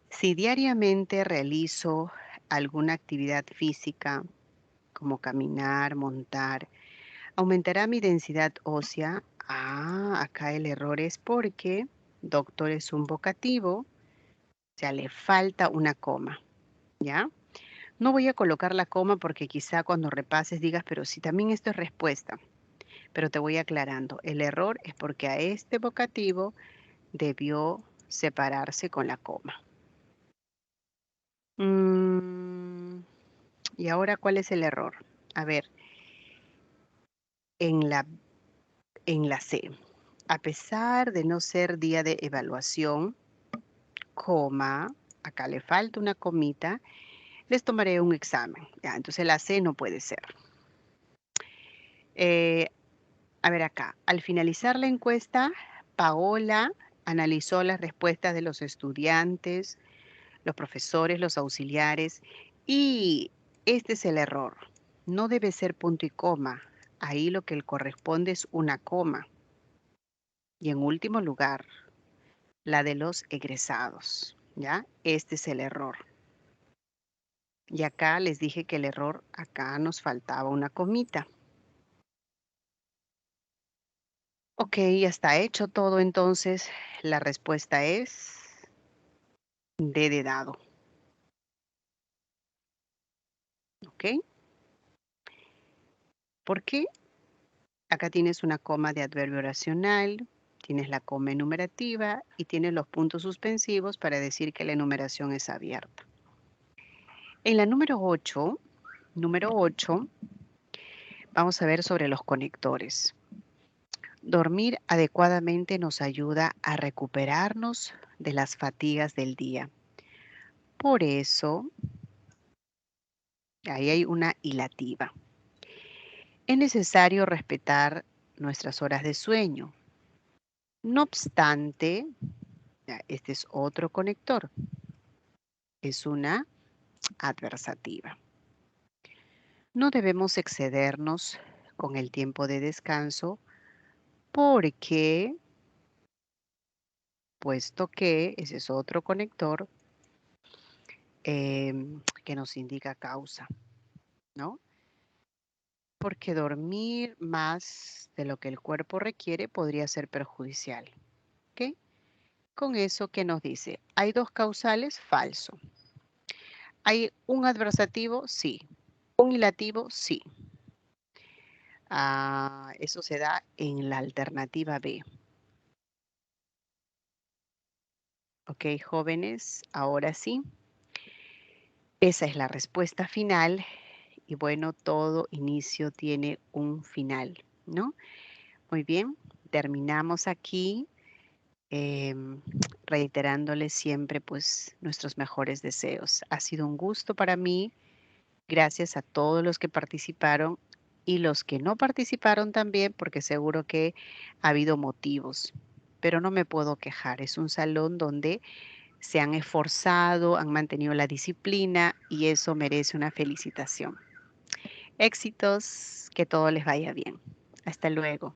Si diariamente realizo alguna actividad física, como caminar, montar, ¿aumentará mi densidad ósea? Ah, acá el error es porque doctor es un vocativo, o sea, le falta una coma, ¿ya? No voy a colocar la coma porque quizá cuando repases digas, pero si también esto es respuesta. Pero te voy aclarando, el error es porque a este vocativo debió separarse con la coma. ¿Y ahora cuál es el error? A ver, en la C. A pesar de no ser día de evaluación, coma, acá le falta una comita, les tomaré un examen. Ya, entonces la C no puede ser. A ver acá, al finalizar la encuesta, Paola analizó las respuestas de los estudiantes, los profesores, los auxiliares, y este es el error. No debe ser punto y coma. Ahí lo que le corresponde es una coma. Y en último lugar, la de los egresados, ¿ya? Este es el error. Y acá les dije que el error, acá nos faltaba una comita. Ok, ya está hecho todo, entonces la respuesta es D de dado. ¿Ok? ¿Por qué? Acá tienes una coma de adverbio oracional, tienes la coma enumerativa y tienes los puntos suspensivos para decir que la enumeración es abierta. En la número 8, vamos a ver sobre los conectores. Dormir adecuadamente nos ayuda a recuperarnos de las fatigas del día. Por eso, ahí hay una hilativa. Es necesario respetar nuestras horas de sueño. No obstante, este es otro conector. Es una adversativa. No debemos excedernos con el tiempo de descanso porque, puesto que ese es otro conector que nos indica causa, ¿no? Porque dormir más de lo que el cuerpo requiere podría ser perjudicial. ¿Ok? Con eso, ¿qué nos dice? ¿Hay dos causales? Falso. ¿Hay un adversativo? Sí. ¿Un hilativo? Sí. Eso se da en la alternativa B. Ok, jóvenes, ahora sí. Esa es la respuesta final. Y bueno, todo inicio tiene un final, ¿no? Muy bien, terminamos aquí. Reiterándoles siempre pues nuestros mejores deseos. Ha sido un gusto para mí. Gracias a todos los que participaron y los que no participaron también, porque seguro que ha habido motivos, pero no me puedo quejar. Es un salón donde se han esforzado, han mantenido la disciplina y eso merece una felicitación. Éxitos, que todo les vaya bien. Hasta luego.